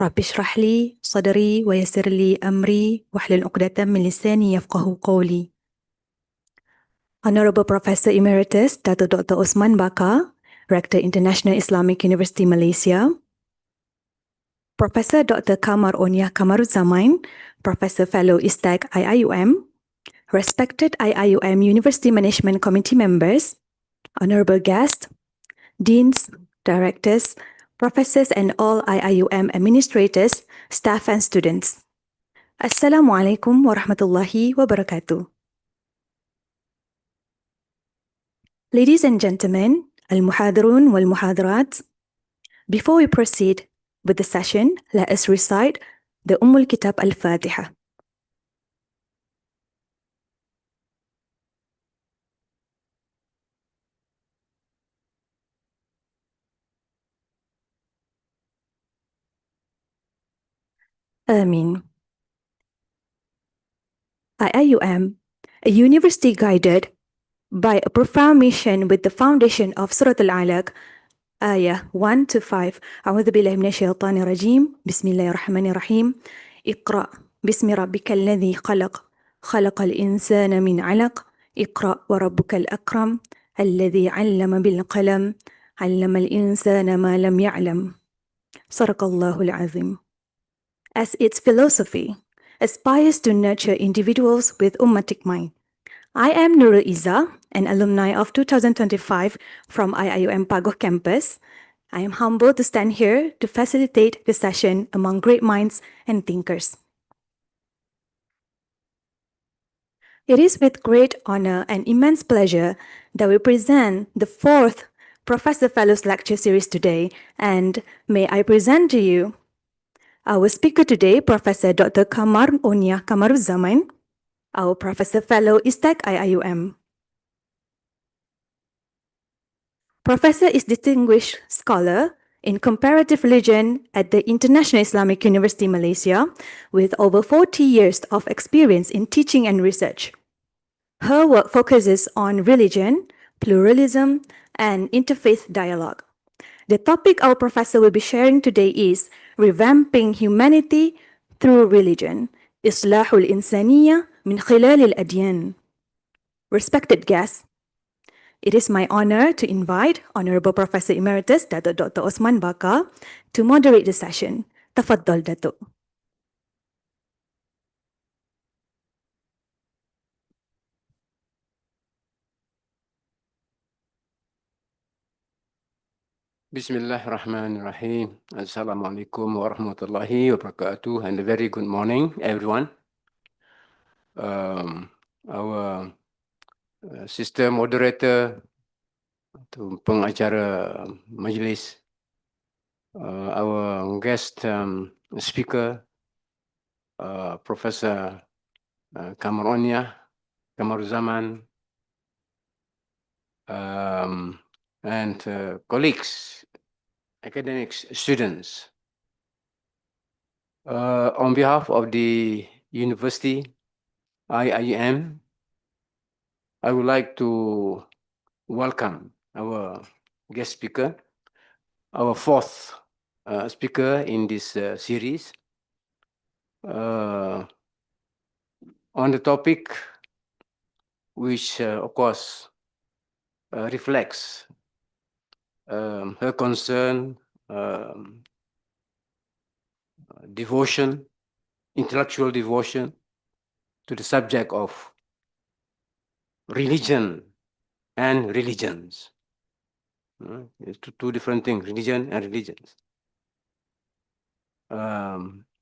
رب اشرح لي صدري ويسر لي أمري واحلل عقدة من لساني يفقه قولي. Honorable Professor Emeritus Dr. Osman Baka, Rector International Islamic University Malaysia, Professor Dr. Kamar Oniah Kamaruzaman, Professor Fellow ISTAC IIUM, respected IIUM University Management Committee members, honorable guests, deans, directors, professors and all IIUM administrators, staff and students. Assalamualaikum warahmatullahi wabarakatuh. Ladies and gentlemen, al-muhadirun wal-muhadirat, before we proceed with the session, let us recite the Kitab al-Fatiha. Ameen. IIUM, a university guided by a profound mission with the foundation of Surah Al-Alaq, Ayah 1 to 5. أعوذ بالله من الشيطان الرجيم. بسم الله الرحمن الرحيم. اقرأ باسم ربك الذي خلق. خلق الإنسان من علق. اقرأ وربك الأكرم. الذي علم بالقلم. علم الإنسان ما لم يعلم. صدق الله العظيم. As its philosophy aspires to nurture individuals with ummatic mind, I am Nurul Iza, an alumni of 2025 from IIUM Pagoh campus. I am humbled to stand here to facilitate the session among great minds and thinkers. It is with great honor and immense pleasure that we present the fourth Professor Fellows Lecture Series today, and may I present to you our speaker today, Professor Dr. Kamar Oniah Kamaruzaman, our Professor Fellow ISTAC IIUM. Professor is Distinguished Scholar in Comparative Religion at the International Islamic University Malaysia with over 40 years of experience in teaching and research. Her work focuses on religion, pluralism, and interfaith dialogue. The topic our professor will be sharing today is Revamping Humanity Through Religion, Islahul Insaniya min khilal al-adyan. Respected guests, it is my honor to invite Honorable Professor Emeritus Dr. Osman Baka to moderate the session. Tafaddal, Datuk. Bismillahirrahmanirrahim. Assalamualaikum warahmatullahi wabarakatuh, and a very good morning, everyone. Our sister moderator, pengacara majlis, our guest speaker, Professor Kamar Oniah Kamaruzaman, and colleagues, academics, students. On behalf of the university, IIUM, I would like to welcome our guest speaker, our fourth speaker in this series, on the topic which, of course, reflects her concern, devotion, intellectual devotion to the subject of religion and religions. It's two different things, religion and religions.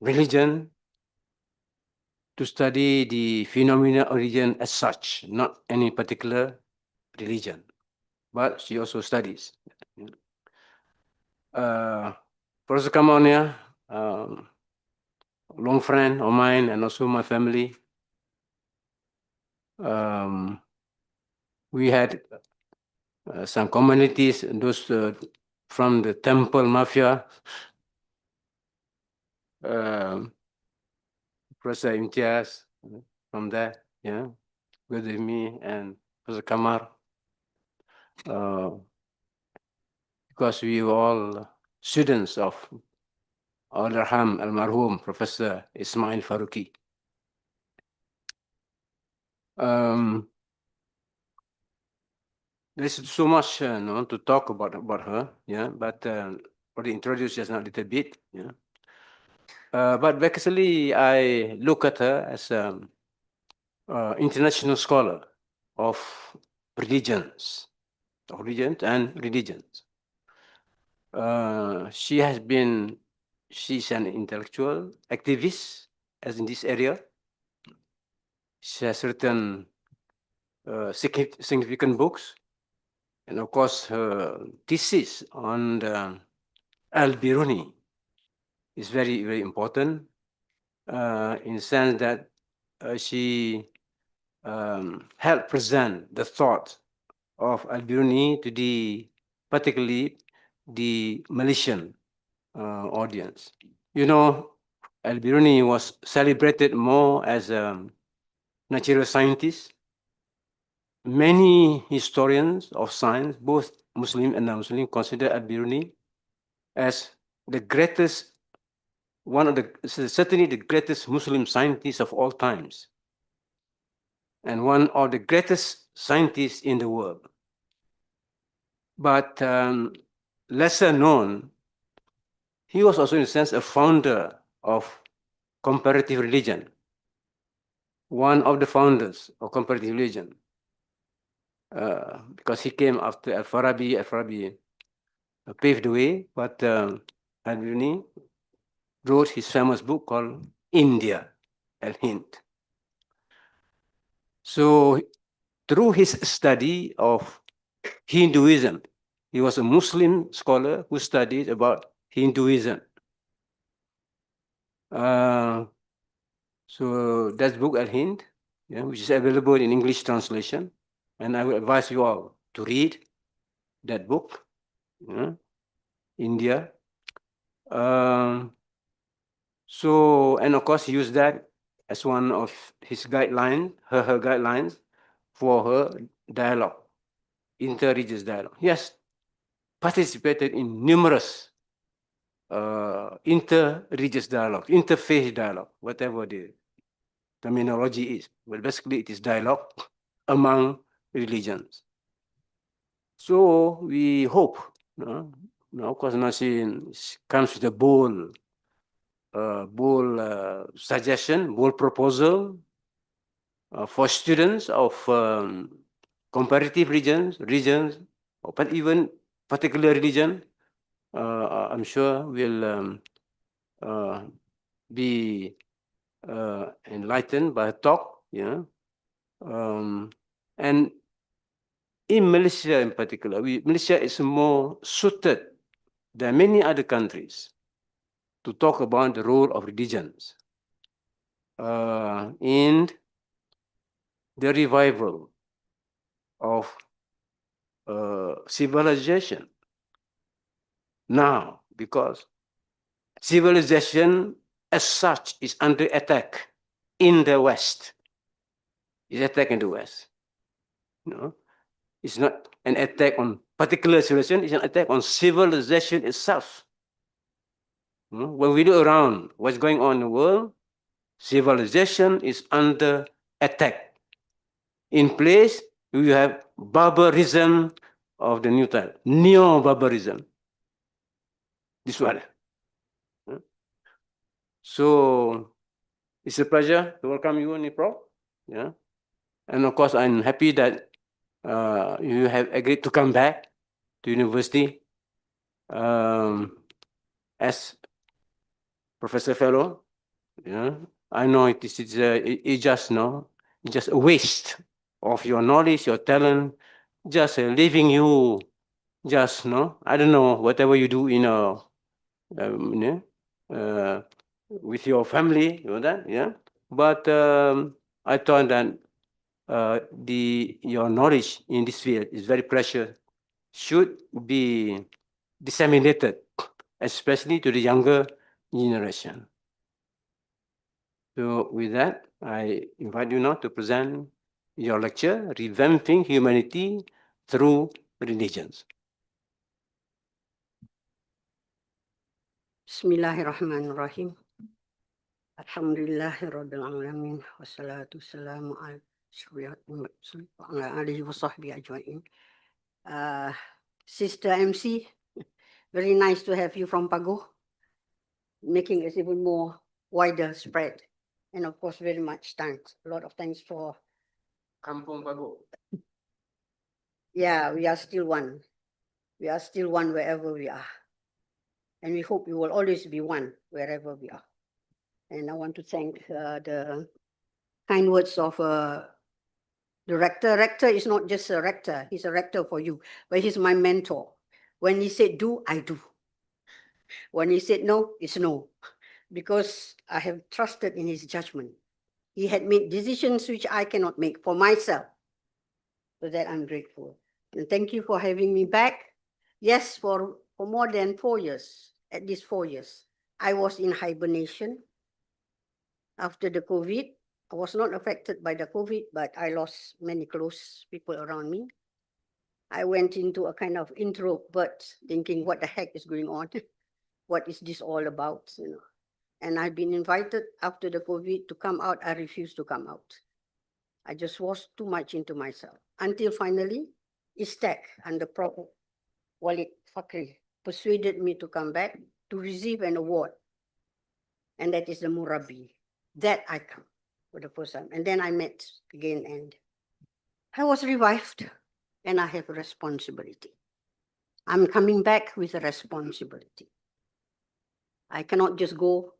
Religion, to study the phenomena of religion as such, not any particular religion, but she also studies. Professor Kamar Oniah, long friend of mine and also my family. We had some communities, those from the temple mafia, Professor Imtiaz from there, yeah, with me and Professor Kamar, because we were all students of Al-Arham Al-Marhum, Professor Ismail Faruqi. There's so much to talk about her, yeah, but already introduced just now a little bit, yeah. But basically, I look at her as an international scholar of religions, and religions. She's an intellectual activist as in this area. She has written significant books, and of course, her thesis on the Al-Biruni is very, very important in the sense that she helped present the thought of Al-Biruni to particularly the Malaysian audience. You know, Al-Biruni was celebrated more as a natural scientist. Many historians of science, both Muslim and non-Muslim, consider Al-Biruni as the greatest, certainly the greatest Muslim scientist of all times, and one of the greatest scientists in the world. But lesser known, he was also in a sense a founder of comparative religion, one of the founders of comparative religion, because he came after Al-Farabi. Al-Farabi paved the way, but Al-Biruni wrote his famous book called India, Al-Hind. So through his study of Hinduism, he was a Muslim scholar who studied about Hinduism. So that book, Al-Hind, which is available in English translation, and I will advise you all to read that book, India. So, and of course, he used that as one of his guidelines, her guidelines for her dialogue, inter-religious dialogue. Yes, participated in numerous inter-religious dialogue, interfaith dialogue, whatever the terminology is. Well, basically, it is dialogue among religions. So we hope, of course, Nasin comes with a bold suggestion, bold proposal for students of comparative religions, but even particular religion, I'm sure will be enlightened by talk, and in Malaysia in particular, Malaysia is more suited than many other countries to talk about the role of religions in the revival of civilization now, because civilization as such is under attack in the West. It's attack in the West. It's not an attack on particular civilization, it's an attack on civilization itself. When we look around what's going on in the world, civilization is under attack. In place, you have barbarism of the new type, neo-barbarism. This one. So it's a pleasure to welcome you, Prof. Yeah. And of course, I'm happy that you have agreed to come back to university as Professor Fellow. Yeah. I know it is just a waste of your knowledge, your talent, just leaving you just I don't know, whatever you do in with your family, that, yeah. But I thought that your knowledge in this field is very precious, should be disseminated, especially to the younger generation. So with that, I invite you now to present your lecture, Revamping Humanity Through Religions. Bismillahirrahmanirrahim. Alhamdulillahi Rabbil Alamin. Wassalatu wassalamu ala alihi wa sahbihi ajma'in. Sister MC, very nice to have you from Pago, making it even more wider spread. And of course, very much thanks. A lot of thanks for, Kampung Pago. yeah, we are still one. We are still one wherever we are. And we hope we will always be one wherever we are. And I want to thank the kind words of the rector. Rector is not just a rector, he's a rector for you, but he's my mentor. When he said do, I do. When he said no, it's no. Because I have trusted in his judgment. He had made decisions which I cannot make for myself. For that I'm grateful. And thank you for having me back. Yes, for more than 4 years, at least 4 years, I was in hibernation after the COVID. I was not affected by the COVID, but I lost many close people around me. I went into a kind of introvert, thinking, what the heck is going on? What is this all about? You know. And I've been invited after the COVID to come out. I refused to come out. I just was too much into myself. Until finally, Istek and the Prof Walid Fakri persuaded me to come back to receive an award. And that is the Murabi. That I come for the first time. And then I met again and I was revived and I have a responsibility. I'm coming back with a responsibility. I cannot just go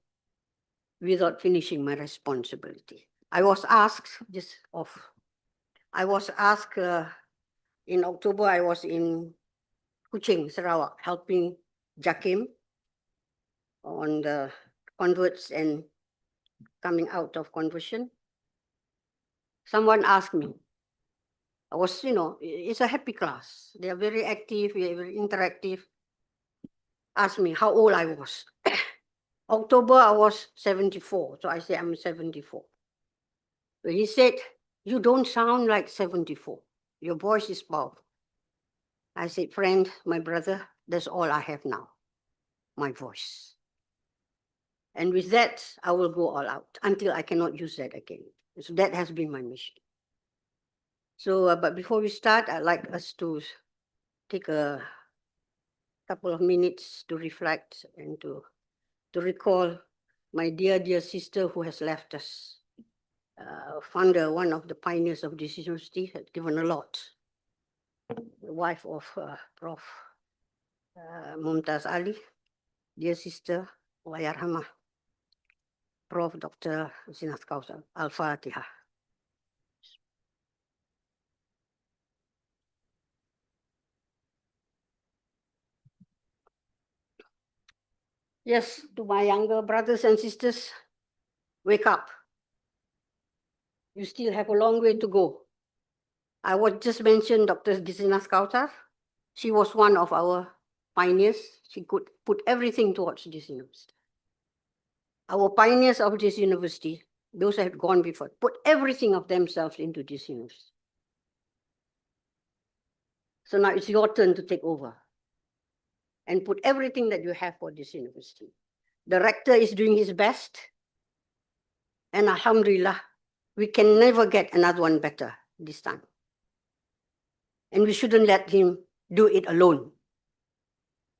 without finishing my responsibility. I was asked, in October, I was in Kuching, Sarawak, helping Jakim on the converts and coming out of conversion. Someone asked me, I was, it's a happy class. They are very active, very interactive. Asked me how old I was. October, I was 74. So I said, I'm 74. But he said, you don't sound like 74. Your voice is powerful. I said, friend, my brother, that's all I have now, my voice. And with that, I will go all out until I cannot use that again. So that has been my mission. So, but before we start, I'd like us to take a couple of minutes to reflect and to recall my dear sister who has left us. Founder, one of the pioneers of this university, had given a lot. The wife of Prof. Mumtaz Ali, dear sister, Wayarhamah, Prof. Dr. Zinath Kausar, Al-Fatiha. Yes, to my younger brothers and sisters, wake up. You still have a long way to go. I would just mention Dr. Zinath Kausar. She was one of our pioneers. She could put everything towards this university. Our pioneers of this university, those who had gone before, put everything of themselves into this university. So now it's your turn to take over and put everything that you have for this university. The rector is doing his best. And alhamdulillah, we can never get another one better this time. And we shouldn't let him do it alone.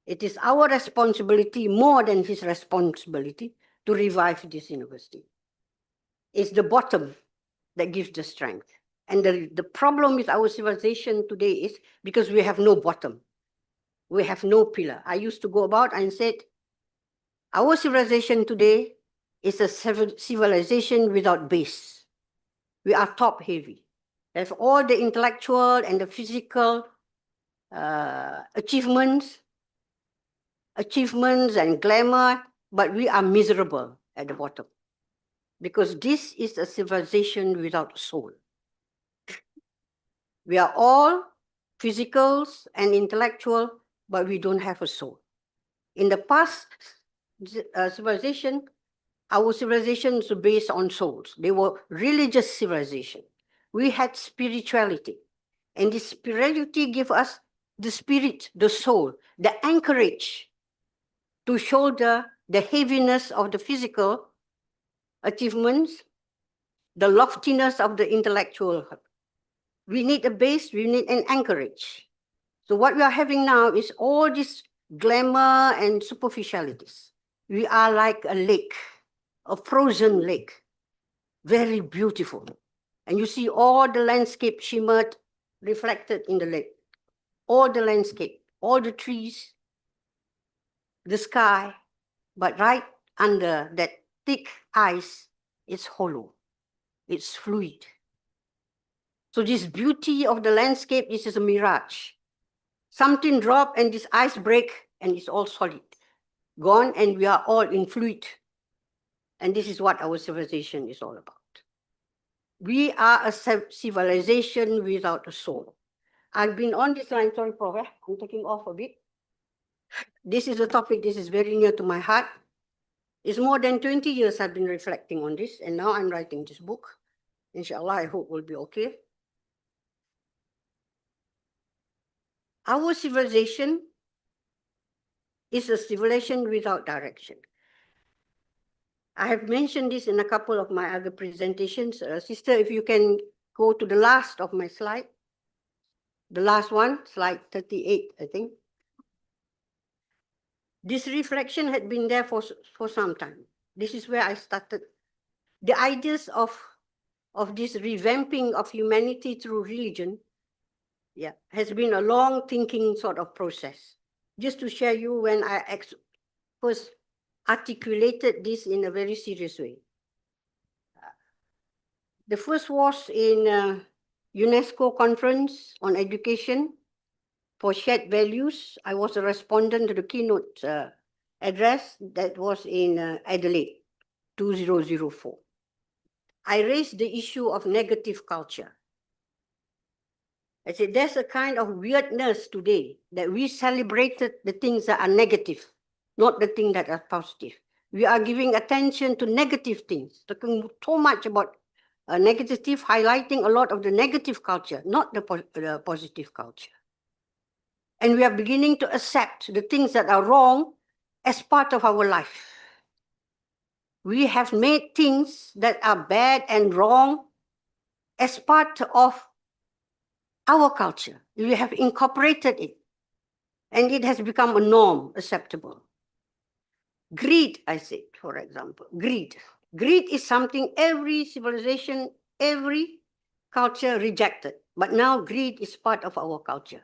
It is our responsibility more than his responsibility to revive this university. It's the bottom that gives the strength. And the problem with our civilization today is because we have no bottom. We have no pillar. I used to go about and said, our civilization today is a civilization without base. We are top heavy. We have all the intellectual and the physical achievements and glamour, but we are miserable at the bottom. Because this is a civilization without soul. We are all physicals and intellectual, but we don't have a soul. In the past civilization, our civilizations were based on souls. They were religious civilization. We had spirituality. And this spirituality gave us the spirit, the soul, the anchorage to shoulder the heaviness of the physical achievements, the loftiness of the intellectual. We need a base, we need an anchorage. So what we are having now is all this glamour and superficialities. We are like a lake, a frozen lake, very beautiful. And you see all the landscape shimmered, reflected in the lake. All the landscape, all the trees, the sky, but right under that thick ice, it's hollow, it's fluid. So this beauty of the landscape is just a mirage. Something drop and this ice break and it's all solid, gone, and we are all in fluid. And this is what our civilization is all about. We are a civilization without a soul. I've been on this line, sorry, Prof, I'm taking off a bit. This is a topic, this is very near to my heart. It's more than 20 years I've been reflecting on this, and now I'm writing this book. Inshallah, I hope will be okay. Our civilization is a civilization without direction. I have mentioned this in a couple of my other presentations. Sister, if you can go to the last of my slide. The last one, slide 38, I think. This reflection had been there for some time. This is where I started. The ideas of this revamping of humanity through religion, has been a long thinking sort of process. Just to share you when I first articulated this in a very serious way. The first was in UNESCO Conference on Education for Shared Values. I was a respondent to the keynote address that was in Adelaide, 2004. I raised the issue of negative culture. I said, there's a kind of weirdness today that we celebrated the things that are negative, not the things that are positive. We are giving attention to negative things, talking so much about negative, highlighting a lot of the negative culture, not the positive culture. And we are beginning to accept the things that are wrong as part of our life. We have made things that are bad and wrong as part of our culture. We have incorporated it, and it has become a norm, acceptable. Greed, I said, for example, greed. Greed is something every civilization, every culture rejected, but now greed is part of our culture.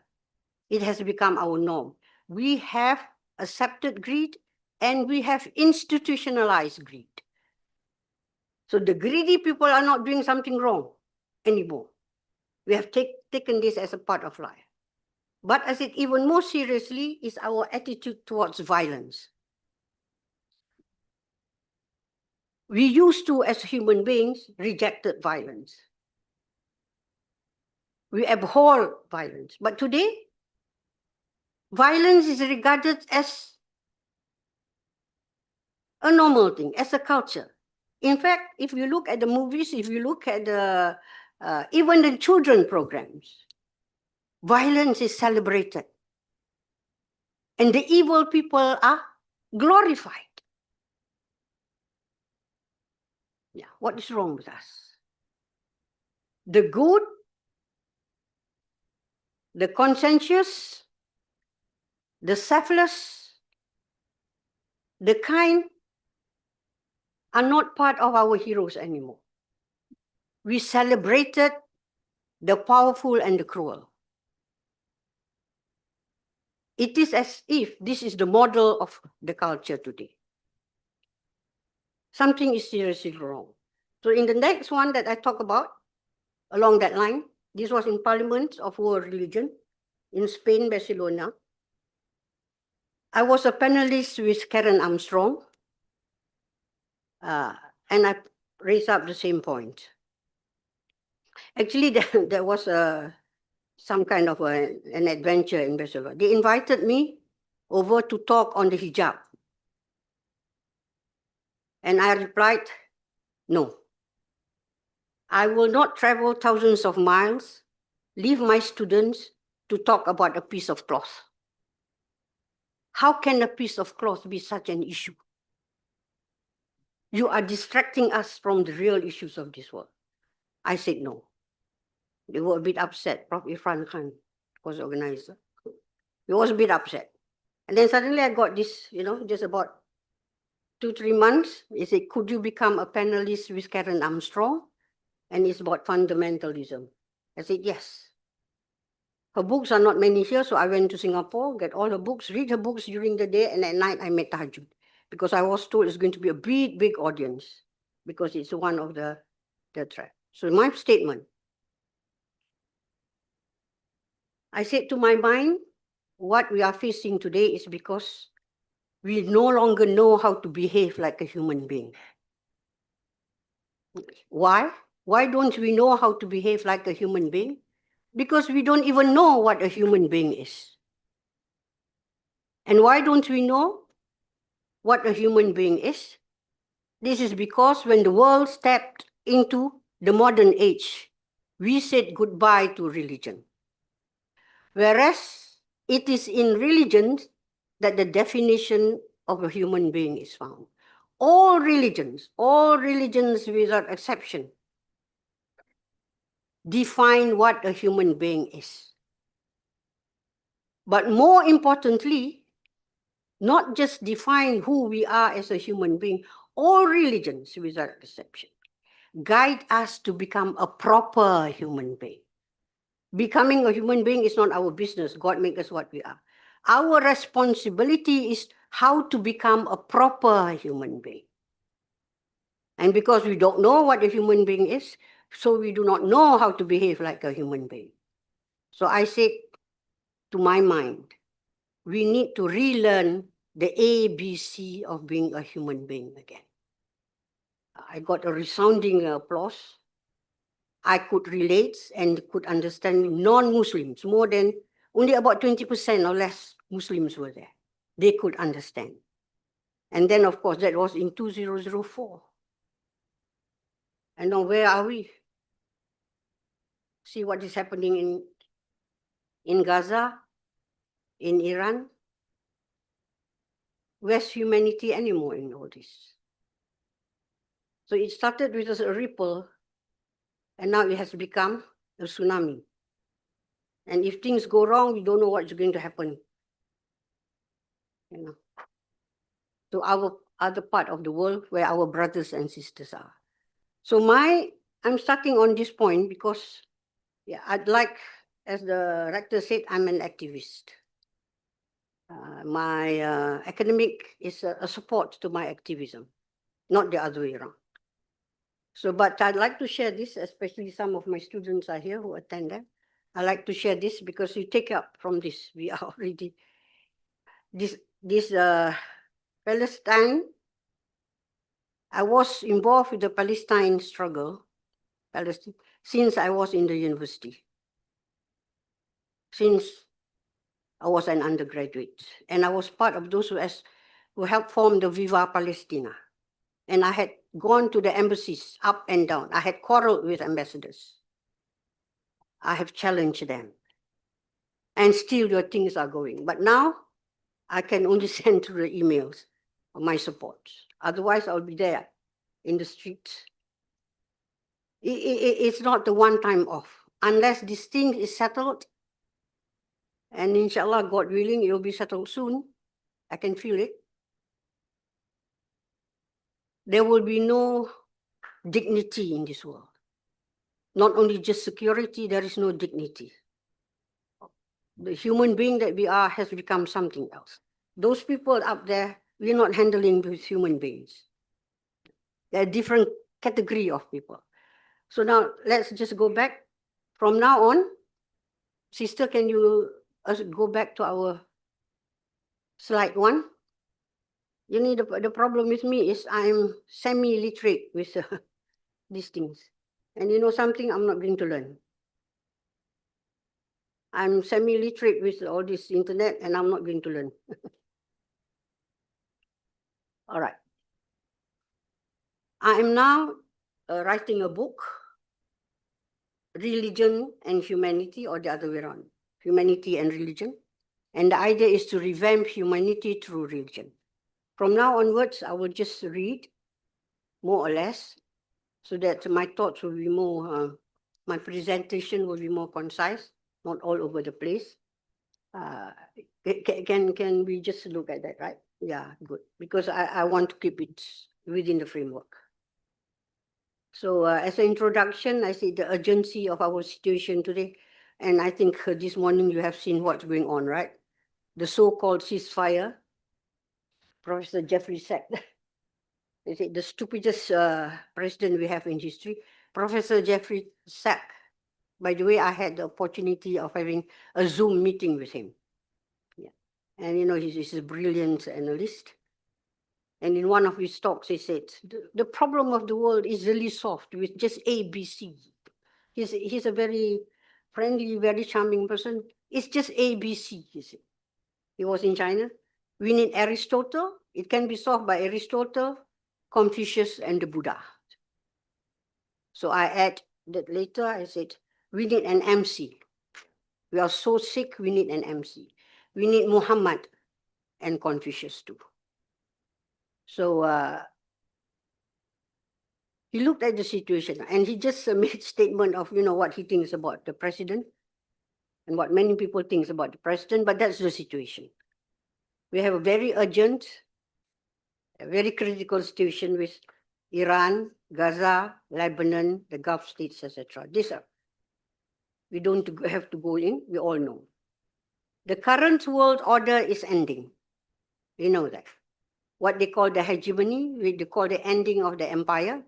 It has become our norm. We have accepted greed and we have institutionalized greed. So the greedy people are not doing something wrong anymore. We have taken this as a part of life. But as it even more seriously is our attitude towards violence. We used to, as human beings, rejected violence. We abhor violence. But today, violence is regarded as a normal thing, as a culture. In fact, if you look at the movies, if you look at the even the children programs, violence is celebrated. And the evil people are glorified. Yeah, what is wrong with us? The good, the conscientious, the selfless, the kind are not part of our heroes anymore. We celebrated the powerful and the cruel. It is as if this is the model of the culture today. Something is seriously wrong. So in the next one that I talk about, along that line, this was in Parliament of World Religion in Spain, Barcelona. I was a panelist with Karen Armstrong, and I raised up the same point. Actually, there was some kind of an adventure in Barcelona. They invited me over to talk on the hijab. And I replied, no. I will not travel thousands of miles, leave my students to talk about a piece of cloth. How can a piece of cloth be such an issue? You are distracting us from the real issues of this world. I said no. They were a bit upset. Prof. Irfan Khan was the organizer. He was a bit upset. And then suddenly I got this, just about 2-3 months. He said, could you become a panelist with Karen Armstrong? And it's about fundamentalism. I said, yes. Her books are not many here, so I went to Singapore, get all her books, read her books during the day, and at night I made tahajjud. Because I was told it's going to be a big, big audience, because it's one of the track. So my statement, I said to my mind, what we are facing today is because we no longer know how to behave like a human being. Why? Why don't we know how to behave like a human being? Because we don't even know what a human being is. And why don't we know what a human being is? This is because when the world stepped into the modern age, we said goodbye to religion. Whereas it is in religion that the definition of a human being is found. All religions without exception, define what a human being is. But more importantly, not just define who we are as a human being, all religions without exception guide us to become a proper human being. Becoming a human being is not our business. God made us what we are. Our responsibility is how to become a proper human being. And because we don't know what a human being is, so we do not know how to behave like a human being. So I said to my mind, we need to relearn the ABC of being a human being again. I got a resounding applause. I could relate and could understand non-Muslims. Only about 20% or less Muslims were there. They could understand. And then, of course, that was in 2004. And now where are we? See what is happening in Gaza, in Iran. Where's humanity anymore in all this? So it started with a ripple, and now it has become a tsunami. And if things go wrong, we don't know what's going to happen. To our other part of the world where our brothers and sisters are. So I'm starting on this point because I'd like, as the rector said, I'm an activist. My academic is a support to my activism, not the other way around. So, but I'd like to share this, especially some of my students are here who attend them. I like to share this because you take up from this. We are already, this Palestine, I was involved with the Palestine struggle, since I was in the university, since I was an undergraduate. And I was part of those who helped form the Viva Palestina. And I had gone to the embassies up and down. I had quarreled with ambassadors. I have challenged them. And still your things are going. But now I can only send through the emails of my support. Otherwise, I'll be there in the streets. It's not the one-time off. Unless this thing is settled, and inshallah, God willing, it will be settled soon. I can feel it. There will be no dignity in this world. Not only just security, there is no dignity. The human being that we are has become something else. Those people up there, we're not handling with human beings. They're a different category of people. So now let's just go back. From now on, sister, can you go back to our slide 1? You know, the problem with me is I'm semi-literate with these things. And you know something, I'm not going to learn. I'm semi-literate with all this internet and I'm not going to learn. All right. I am now writing a book, Religion and Humanity, or the other way around, Humanity and Religion. And the idea is to revamp humanity through religion. From now onwards, I will just read more or less, so that my thoughts will be more, my presentation will be more concise, not all over the place. Can we just look at that, right? Yeah, good. Because I want to keep it within the framework. So as an introduction, I see the urgency of our situation today. And I think this morning you have seen what's going on, right? The so-called ceasefire. Professor Jeffrey said, they say the stupidest president we have in history. Professor Jeffrey Sack. By the way, I had the opportunity of having a Zoom meeting with him. Yeah. And he's a brilliant analyst. And in one of his talks, he said, the problem of the world is really solved with just A, B, C. He's a very friendly, very charming person. It's just A, B, C, he said. He was in China. We need Aristotle. It can be solved by Aristotle, Confucius, and the Buddha. So I add that later, I said, we need an MC. We are so sick, we need an MC. We need Muhammad and Confucius too. So he looked at the situation and he just made statement of, what he thinks about the president and what many people think about the president, but that's the situation. We have a very urgent, a very critical situation with Iran, Gaza, Lebanon, the Gulf states, etc. We don't have to go in, we all know. The current world order is ending. You know that. What they call the hegemony, they call the ending of the empire,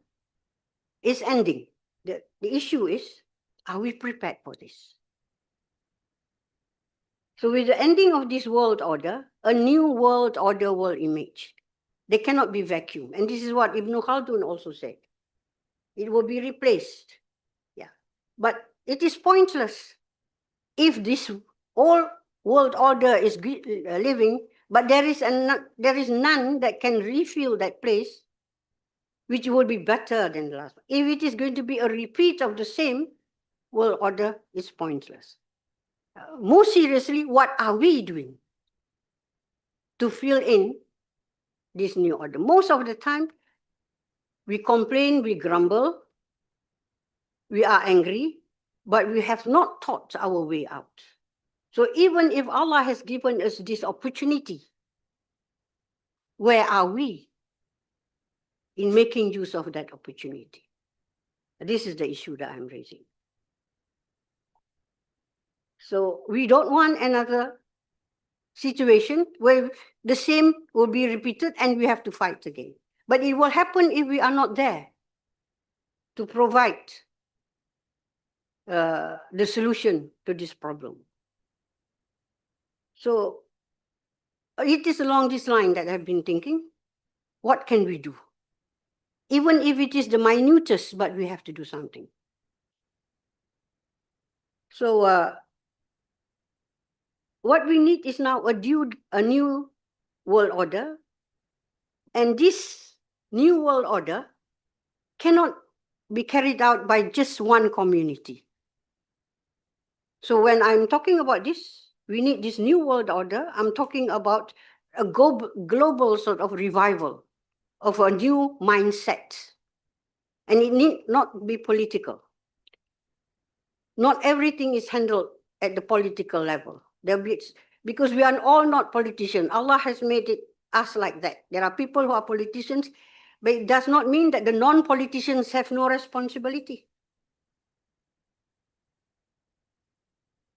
is ending. The issue is, are we prepared for this? So with the ending of this world order, a new world order will emerge. They cannot be vacuum. And this is what Ibn Khaldun also said. It will be replaced. Yeah. But it is pointless if this whole world order is living, but there is none that can refill that place, which will be better than the last one. If it is going to be a repeat of the same world order, it's pointless. More seriously, what are we doing to fill in this new order? Most of the time, we complain, we grumble, we are angry, but we have not thought our way out. So even if Allah has given us this opportunity, where are we in making use of that opportunity? This is the issue that I'm raising. So we don't want another situation where the same will be repeated and we have to fight again. But it will happen if we are not there to provide the solution to this problem. So it is along this line that I've been thinking, what can we do? Even if it is the minutest, but we have to do something. So what we need is now a new world order. And this new world order cannot be carried out by just one community. So when I'm talking about this, we need this new world order. I'm talking about a global sort of revival of a new mindset. And it need not be political. Not everything is handled at the political level. Because we are all not politicians. Allah has made us like that. There are people who are politicians, but it does not mean that the non-politicians have no responsibility.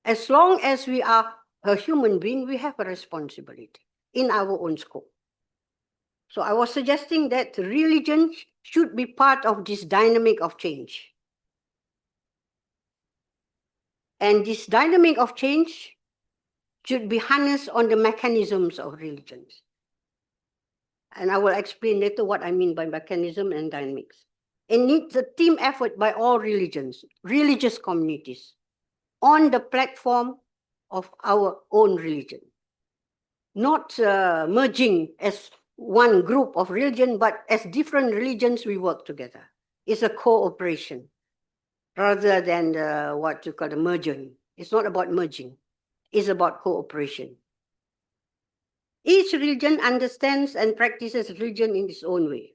As long as we are a human being, we have a responsibility in our own scope. So I was suggesting that religion should be part of this dynamic of change. And this dynamic of change should be harnessed on the mechanisms of religions. And I will explain later what I mean by mechanism and dynamics. It needs a team effort by all religions, religious communities, on the platform of our own religion. Not merging as one group of religion, but as different religions, we work together. It's a cooperation rather than what you call the merging. It's not about merging. It's about cooperation. Each religion understands and practices religion in its own way.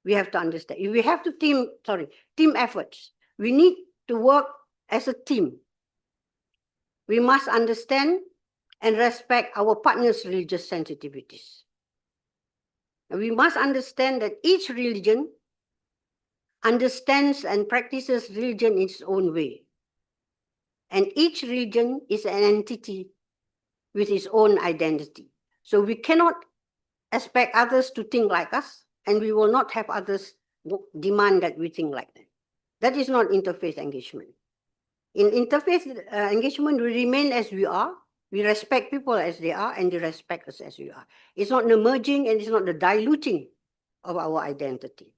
We have to understand. We have to team efforts. We need to work as a team. We must understand and respect our partners' religious sensitivities. And we must understand that each religion understands and practices religion in its own way. And each religion is an entity with its own identity. So we cannot expect others to think like us, and we will not have others demand that we think like them. That is not interfaith engagement. In interfaith engagement, we remain as we are, we respect people as they are, and they respect us as we are. It's not the merging and it's not the diluting of our identity.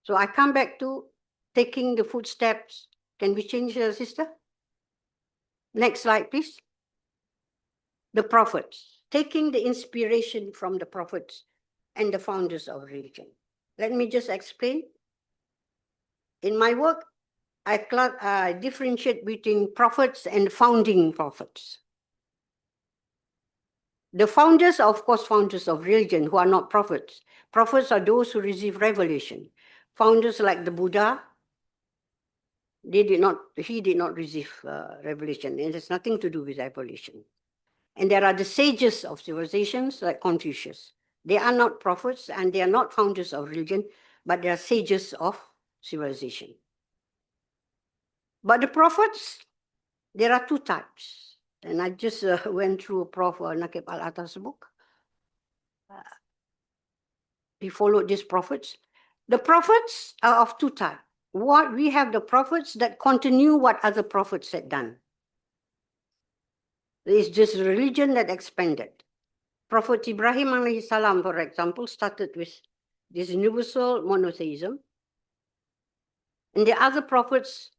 So I come back to taking the footsteps. Can we change, sister? Next slide, please. The prophets, taking the inspiration from the prophets and the founders of religion. Let me just explain. In my work, I differentiate between prophets and founding prophets. The founders are, of course, founders of religion who are not prophets. Prophets are those who receive revelation. Founders like the Buddha, he did not receive revelation. It has nothing to do with revelation. And there are the sages of civilizations like Confucius. They are not prophets and they are not founders of religion, but they are sages of civilization. But the prophets, there are two types. And I just went through Prof. Nakib Al-Atta's book. He followed these prophets. The prophets are of two types. We have the prophets that continue what other prophets had done. There is just religion that expanded. Prophet Ibrahim alayhi salam, for example, started with this universal monotheism. And the other prophets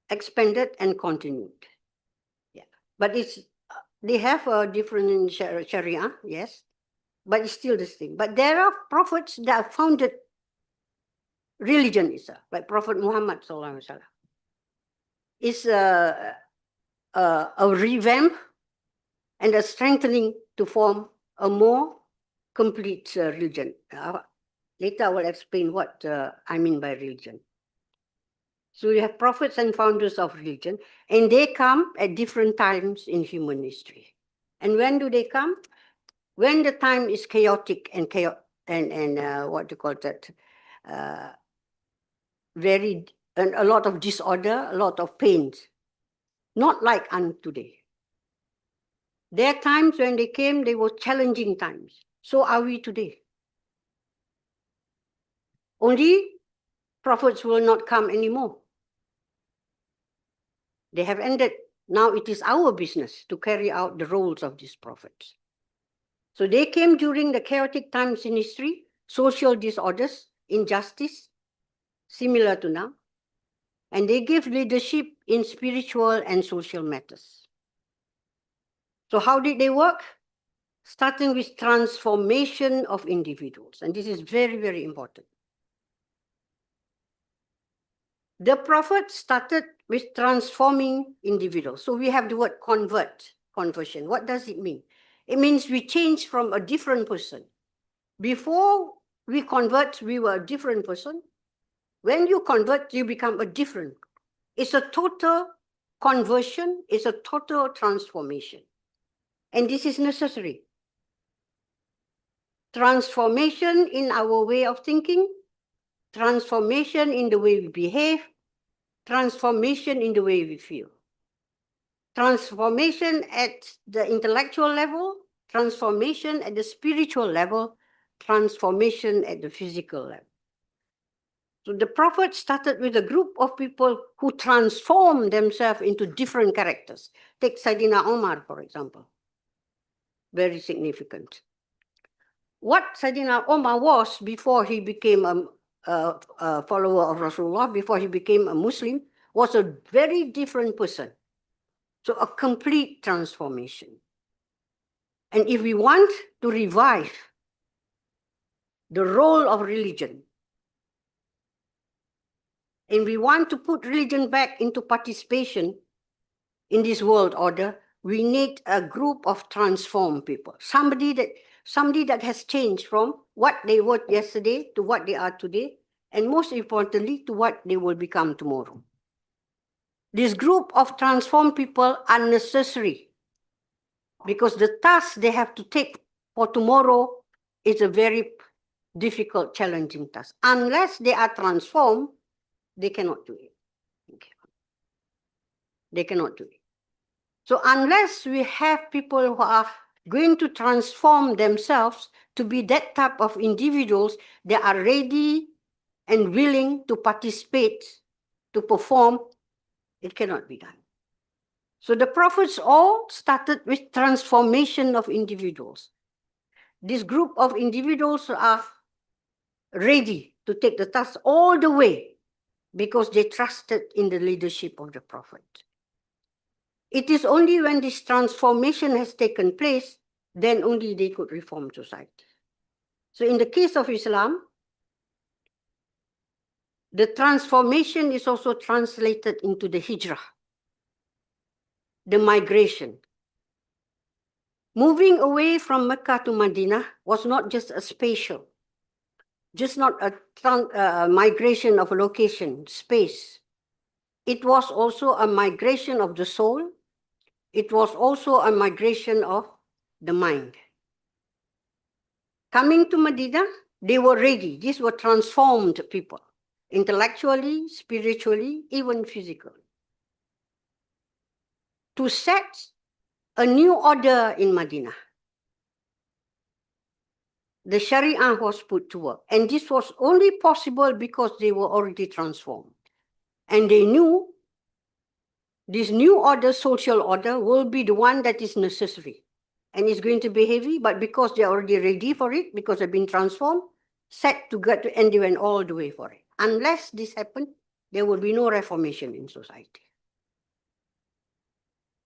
expanded and continued. Yeah. But they have a different sharia, yes, but it's still the same. But there are prophets that founded religion itself, like Prophet Muhammad sallallahu alaihi wasallam. It's a revamp and a strengthening to form a more complete religion. Later I will explain what I mean by religion. So we have prophets and founders of religion, and they come at different times in human history. And when do they come? When the time is chaotic and what do you call that? A lot of disorder, a lot of pains. Not like today. There are times when they came, they were challenging times. So are we today. Only prophets will not come anymore. They have ended. Now it is our business to carry out the roles of these prophets. So they came during the chaotic times in history, social disorders, injustice, similar to now. And they give leadership in spiritual and social matters. So how did they work? Starting with transformation of individuals. And this is very, very important. The prophet started with transforming individuals. So we have the word conversion. What does it mean? It means we change from a different person. Before we convert, we were a different person. When you convert, you become a different. It's a total conversion. It's a total transformation. And this is necessary. Transformation in our way of thinking, transformation in the way we behave, transformation in the way we feel. Transformation at the intellectual level, transformation at the spiritual level, transformation at the physical level. So the prophet started with a group of people who transformed themselves into different characters. Take Sayyidina Umar, for example. Very significant. What Sayyidina Umar was before he became a follower of Rasulullah, before he became a Muslim, was a very different person. So a complete transformation. And if we want to revive the role of religion, and we want to put religion back into participation in this world order, we need a group of transformed people. somebody that has changed from what they were yesterday to what they are today, and most importantly, to what they will become tomorrow. This group of transformed people are necessary because the task they have to take for tomorrow is a very difficult, challenging task. Unless they are transformed, they cannot do it. Okay. They cannot do it. So unless we have people who are going to transform themselves to be that type of individuals that are ready and willing to participate, to perform, it cannot be done. So the prophets all started with transformation of individuals. This group of individuals are ready to take the task all the way because they trusted in the leadership of the prophet. It is only when this transformation has taken place, then only they could reform society. So in the case of Islam, the transformation is also translated into the hijrah, the migration. Moving away from Mecca to Medina was not just a spatial, just not a migration of a location, space. It was also a migration of the soul. It was also a migration of the mind. Coming to Medina, they were ready. These were transformed people, intellectually, spiritually, even physically, to set a new order in Medina. The Sharia was put to work. And this was only possible because they were already transformed. And they knew this new order, social order, will be the one that is necessary. And it's going to be heavy, but because they're already ready for it, because they've been transformed, set to get to, and they went all the way for it. Unless this happened, there will be no reformation in society.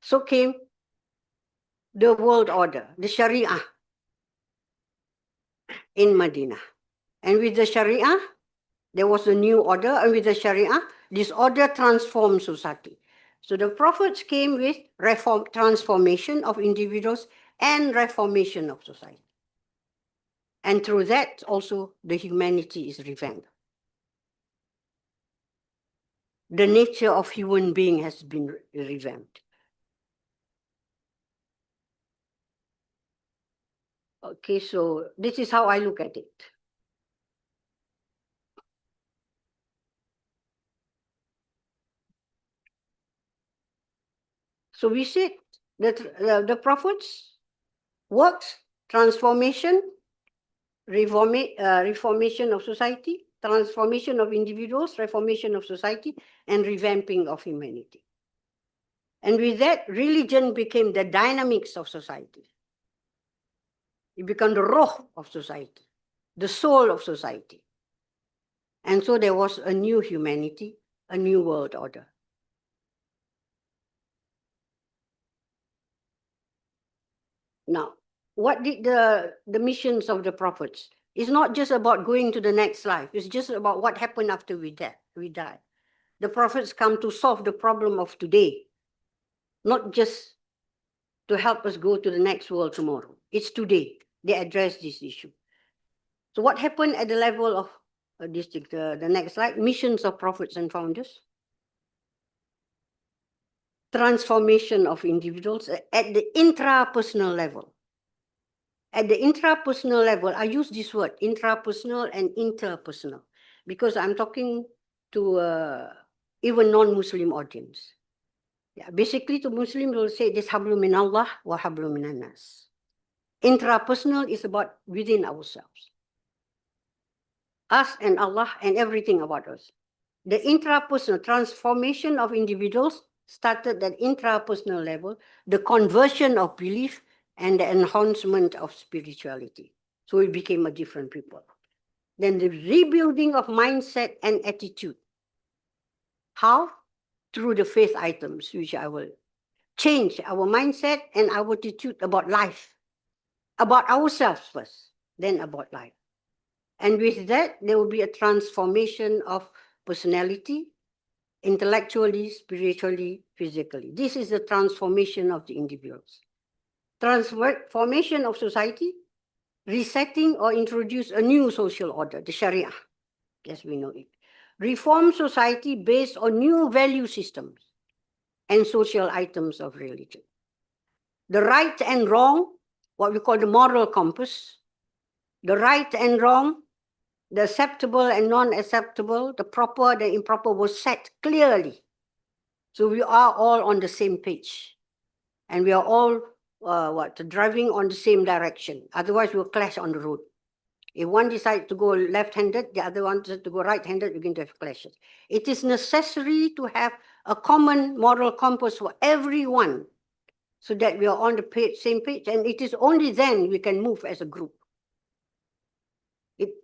So came the world order, the Sharia in Medina. And with the Sharia, there was a new order, and with the Sharia, this order transformed society. So the prophets came with transformation of individuals and reformation of society. And through that, also, the humanity is revamped. The nature of human being has been revamped. Okay, so this is how I look at it. So we said that the prophets works, transformation, reformation of society, transformation of individuals, reformation of society, and revamping of humanity. And with that, religion became the dynamics of society. It became the Rauf of society, the soul of society. And so there was a new humanity, a new world order. Now, what did the missions of the prophets? It's not just about going to the next life. It's just about what happened after we die. The prophets come to solve the problem of today, not just to help us go to the next world tomorrow. It's today. They address this issue. So what happened at the level of the next slide, missions of prophets and founders? Transformation of individuals at the intrapersonal level. At the intrapersonal level, I use this word, intrapersonal and interpersonal, because I'm talking to even non-Muslim audience. Yeah, basically, to Muslims, we'll say this hablu min Allah wa hablu min nas. Intrapersonal is about within ourselves. Us and Allah and everything about us. The intrapersonal transformation of individuals started at intrapersonal level, the conversion of belief and the enhancement of spirituality. So we became a different people. Then the rebuilding of mindset and attitude. How? Through the faith items, which I will change our mindset and our attitude about life, about ourselves first, then about life. And with that, there will be a transformation of personality, intellectually, spiritually, physically. This is the transformation of the individuals. Transformation of society, resetting or introduce a new social order, the Sharia, as we know it. Reform society based on new value systems and social items of religion. The right and wrong, what we call the moral compass, the right and wrong, the acceptable and non-acceptable, the proper, the improper was set clearly. So we are all on the same page. And we are all driving on the same direction. Otherwise, we'll clash on the road. If one decides to go left-handed, the other one decides to go right-handed, we're going to have clashes. It is necessary to have a common moral compass for everyone so that we are on the same page. And it is only then we can move as a group.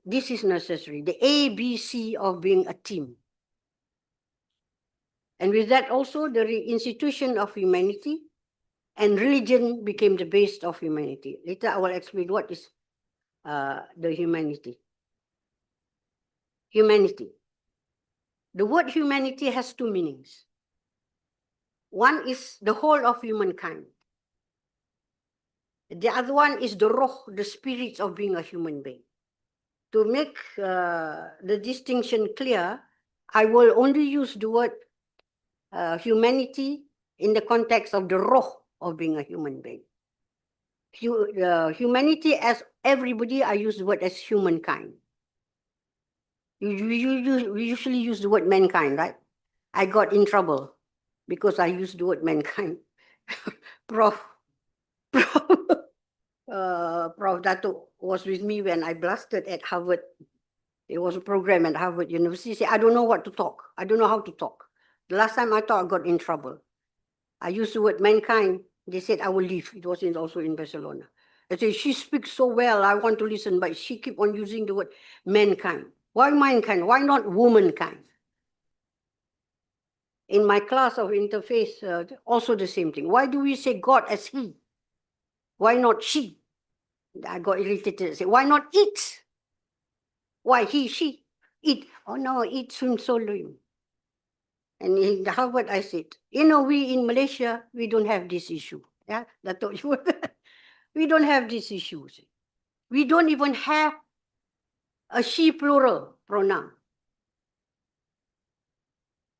This is necessary, the ABC of being a team. And with that also, the institution of humanity and religion became the base of humanity. Later, I will explain what is the humanity. Humanity. The word humanity has two meanings. One is the whole of humankind. The other one is the roh, the spirits of being a human being. To make the distinction clear, I will only use the word humanity in the context of the roh of being a human being. Humanity as everybody, I use the word as humankind. We usually use the word mankind, right? I got in trouble because I used the word mankind. Prof Dato was with me when I blasted at Harvard. It was a program at Harvard University. He said, I don't know what to talk. I don't know how to talk. The last time I thought I got in trouble. I used the word mankind. They said I will leave. It was also in Barcelona. I said, she speaks so well, I want to listen, but she keep on using the word mankind. Why mankind? Why not womankind? In my class of interfaith, also the same thing. Why do we say God as he? Why not she? I got irritated. I said, why not it? Why he, she? It. Oh no, it soon solo. And in Harvard, I said, we in Malaysia, we don't have this issue. Yeah, that's what you we don't have these issues. We don't even have a she plural pronoun.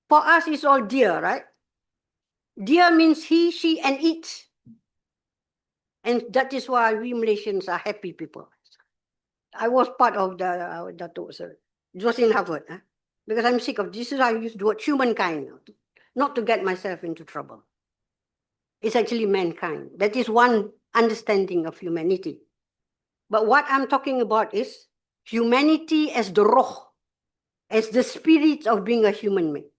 For us, it's all dear, right? Dear means he, she, and it. And that is why we Malaysians are happy people. I was part of the sir. It was in Harvard, because I'm sick of this. I use the word humankind, not to get myself into trouble. It's actually mankind. That is one understanding of humanity. But what I'm talking about is humanity as the roh, as the spirit of being a human being.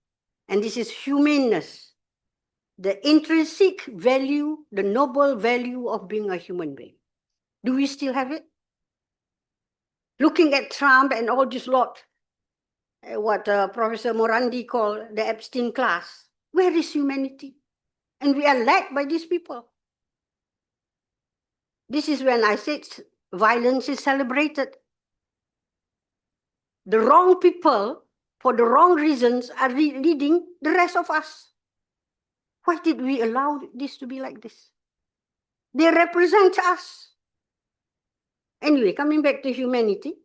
And this is humaneness, the intrinsic value, the noble value of being a human being. Do we still have it? Looking at Trump and all this lot, what Professor Morandi called the Epstein class, where is humanity? And we are led by these people. This is when I said violence is celebrated. The wrong people, for the wrong reasons, are leading the rest of us. Why did we allow this to be like this? They represent us. Anyway, coming back to humanity,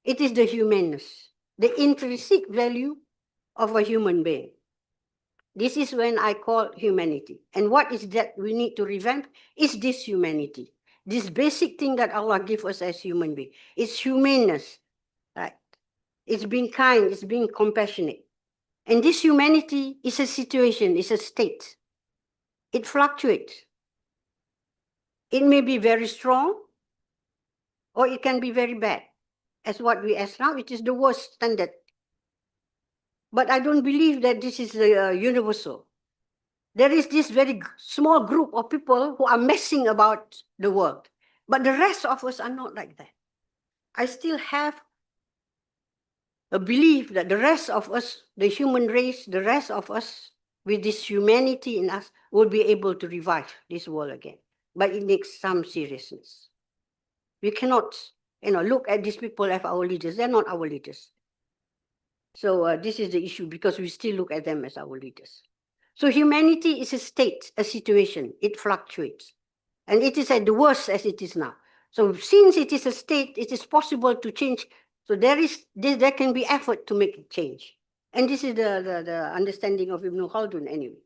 it is the humanness, the intrinsic value of a human being. This is when I call humanity. And what is that we need to revamp? Is this humanity. This basic thing that Allah gives us as human beings. It's humanness, right? It's being kind, it's being compassionate. And this humanity is a situation, it's a state. It fluctuates. It may be very strong, or it can be very bad. As what we ask now, it is the worst standard. But I don't believe that this is universal. There is this very small group of people who are messing about the world. But the rest of us are not like that. I still have a belief that the rest of us, the human race, the rest of us with this humanity in us will be able to revive this world again. But it takes some seriousness. We cannot, look at these people as our leaders. They're not our leaders. So this is the issue because we still look at them as our leaders. So humanity is a state, a situation. It fluctuates. And it is at the worst as it is now. So since it is a state, it is possible to change. So there can be effort to make it change. And this is the understanding of Ibn Khaldun anyway.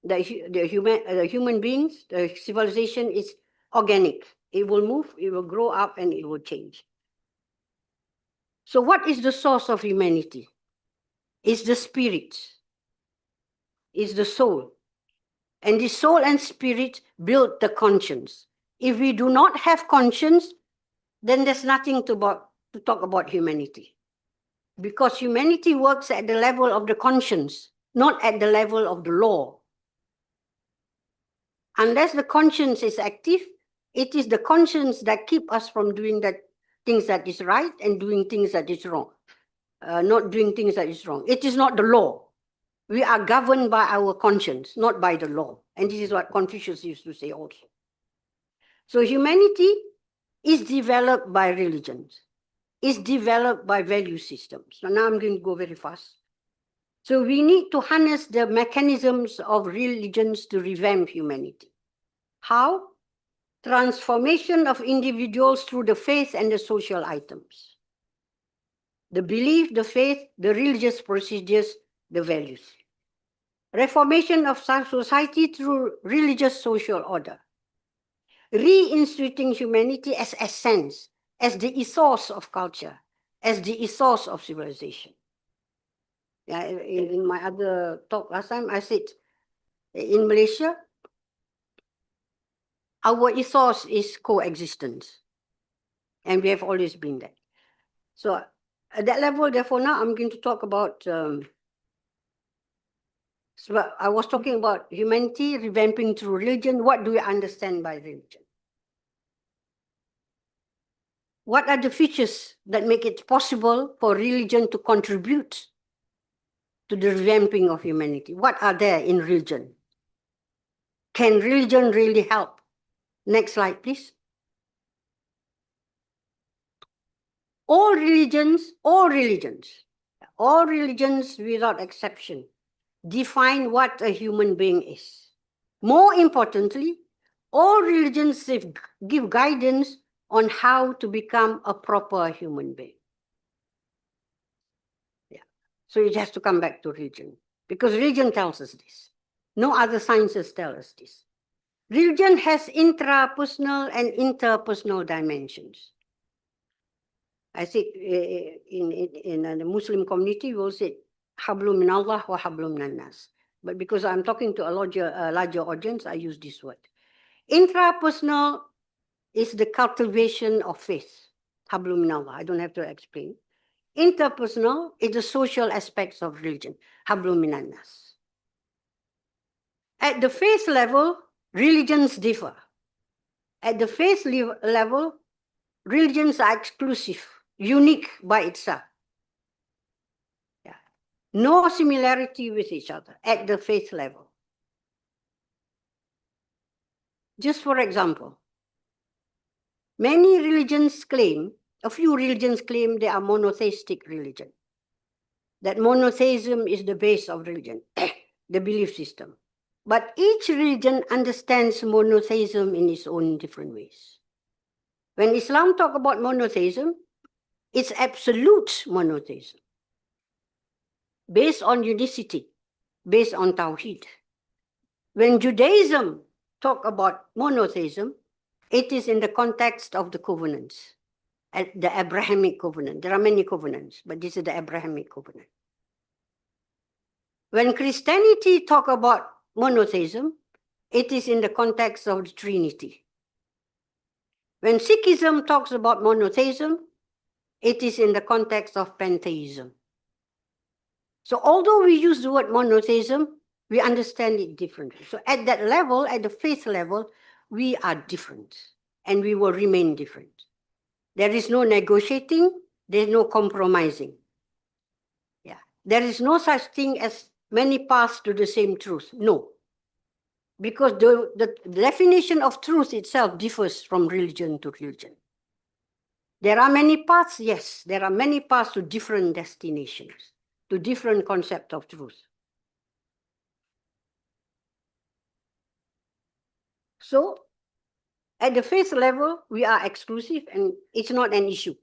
The human beings, the civilization is organic. It will move, it will grow up, and it will change. So what is the source of humanity? It's the spirit. It's the soul. And the soul and spirit build the conscience. If we do not have conscience, then there's nothing to talk about humanity. Because humanity works at the level of the conscience, not at the level of the law. Unless the conscience is active, it is the conscience that keeps us from doing that things that is right and doing things that is wrong. Not doing things that is wrong. It is not the law. We are governed by our conscience, not by the law. And this is what Confucius used to say also. So humanity is developed by religions, is developed by value systems. So now I'm going to go very fast. So we need to harness the mechanisms of religions to revamp humanity. How? Transformation of individuals through the faith and the social items. The belief, the faith, the religious procedures, the values. Reformation of society through religious social order. Reinstituting humanity as essence, as the ethos of culture, as the ethos of civilization. Yeah, in my other talk last time, I said, in Malaysia, our ethos is coexistence. And we have always been that. So at that level, therefore, now I'm going to talk about, so I was talking about humanity, revamping through religion. What do we understand by religion? What are the features that make it possible for religion to contribute to the revamping of humanity? What are there in religion? Can religion really help? Next slide, please. All religions without exception define what a human being is. More importantly, all religions give guidance on how to become a proper human being. Yeah. So it has to come back to religion, because religion tells us this. No other sciences tell us this. Religion has intrapersonal and interpersonal dimensions. I think in the Muslim community, we will say, hablum min Allah wa hablum minan nas. But because I'm talking to a larger audience, I use this word. Intrapersonal is the cultivation of faith. Hablum min Allah. I don't have to explain. Interpersonal is the social aspects of religion. Hablum minan nas. At the faith level, religions differ. At the faith level, religions are exclusive, unique by itself. Yeah. No similarity with each other at the faith level. Just for example, many religions claim, a few religions claim they are monotheistic religion. That monotheism is the base of religion, the belief system. But each religion understands monotheism in its own different ways. When Islam talks about monotheism, it's absolute monotheism, based on unicity, based on Tawheed. When Judaism talks about monotheism, it is in the context of the covenants, the Abrahamic covenant. There are many covenants, but this is the Abrahamic covenant. When Christianity talks about monotheism, it is in the context of the Trinity. When Sikhism talks about monotheism, it is in the context of pantheism. So although we use the word monotheism, we understand it differently. So at that level, at the faith level, we are different and we will remain different. There is no negotiating, there is no compromising. Yeah. There is no such thing as many paths to the same truth. No. Because the definition of truth itself differs from religion to religion. There are many paths, yes. There are many paths to different destinations, to different concepts of truth. So, At the faith level, we are exclusive and it's not an issue.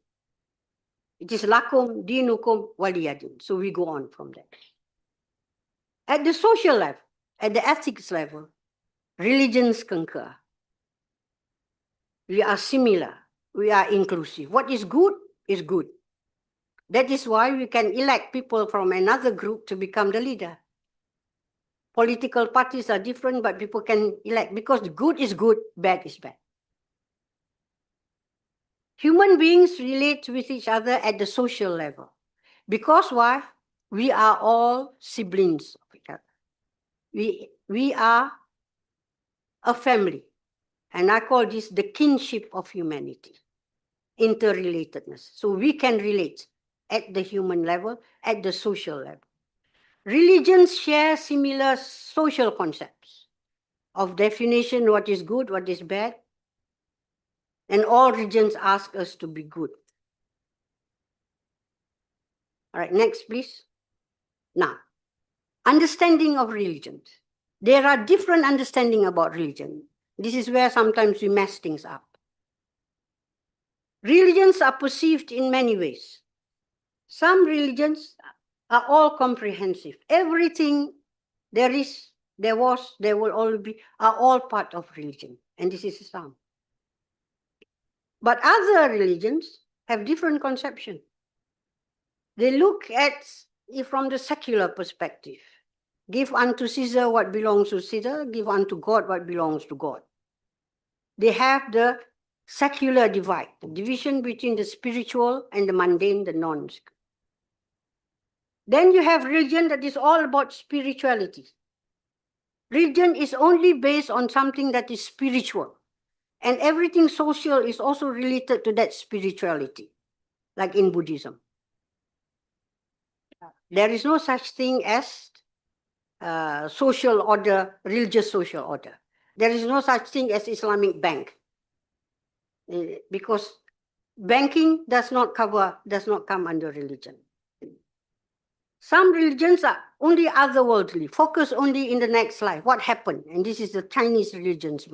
It is lakum dinukum waliyadin. So we go on from that. At the social level, at the ethics level, religions concur. We are similar. We are inclusive. What is good is good. That is why we can elect people from another group to become the leader. Political parties are different, but people can elect because good is good, bad is bad. Human beings relate with each other at the social level. Because why? We are all siblings of each other. We are a family. And I call this the kinship of humanity, interrelatedness. So we can relate at the human level, at the social level. Religions share similar social concepts of definition, what is good, what is bad. And all religions ask us to be good. All right, next, please. Now, understanding of religions. There are different understanding about religion. This is where sometimes we mess things up. Religions are perceived in many ways. Some religions are all comprehensive. Everything there is, there was, there will always be, are all part of religion. And this is Islam. But other religions have different conception. They look at it from the secular perspective. Give unto Caesar what belongs to Caesar, give unto God what belongs to God. They have the secular divide, the division between the spiritual and the mundane, the non-spiritual. Then you have religion that is all about spirituality. Religion is only based on something that is spiritual. And everything social is also related to that spirituality, like in Buddhism. There is no such thing as social order, religious social order. There is no such thing as Islamic bank. Because banking does not come under religion. Some religions are only otherworldly, focus only in the next life, what happened. And this is the Chinese religions.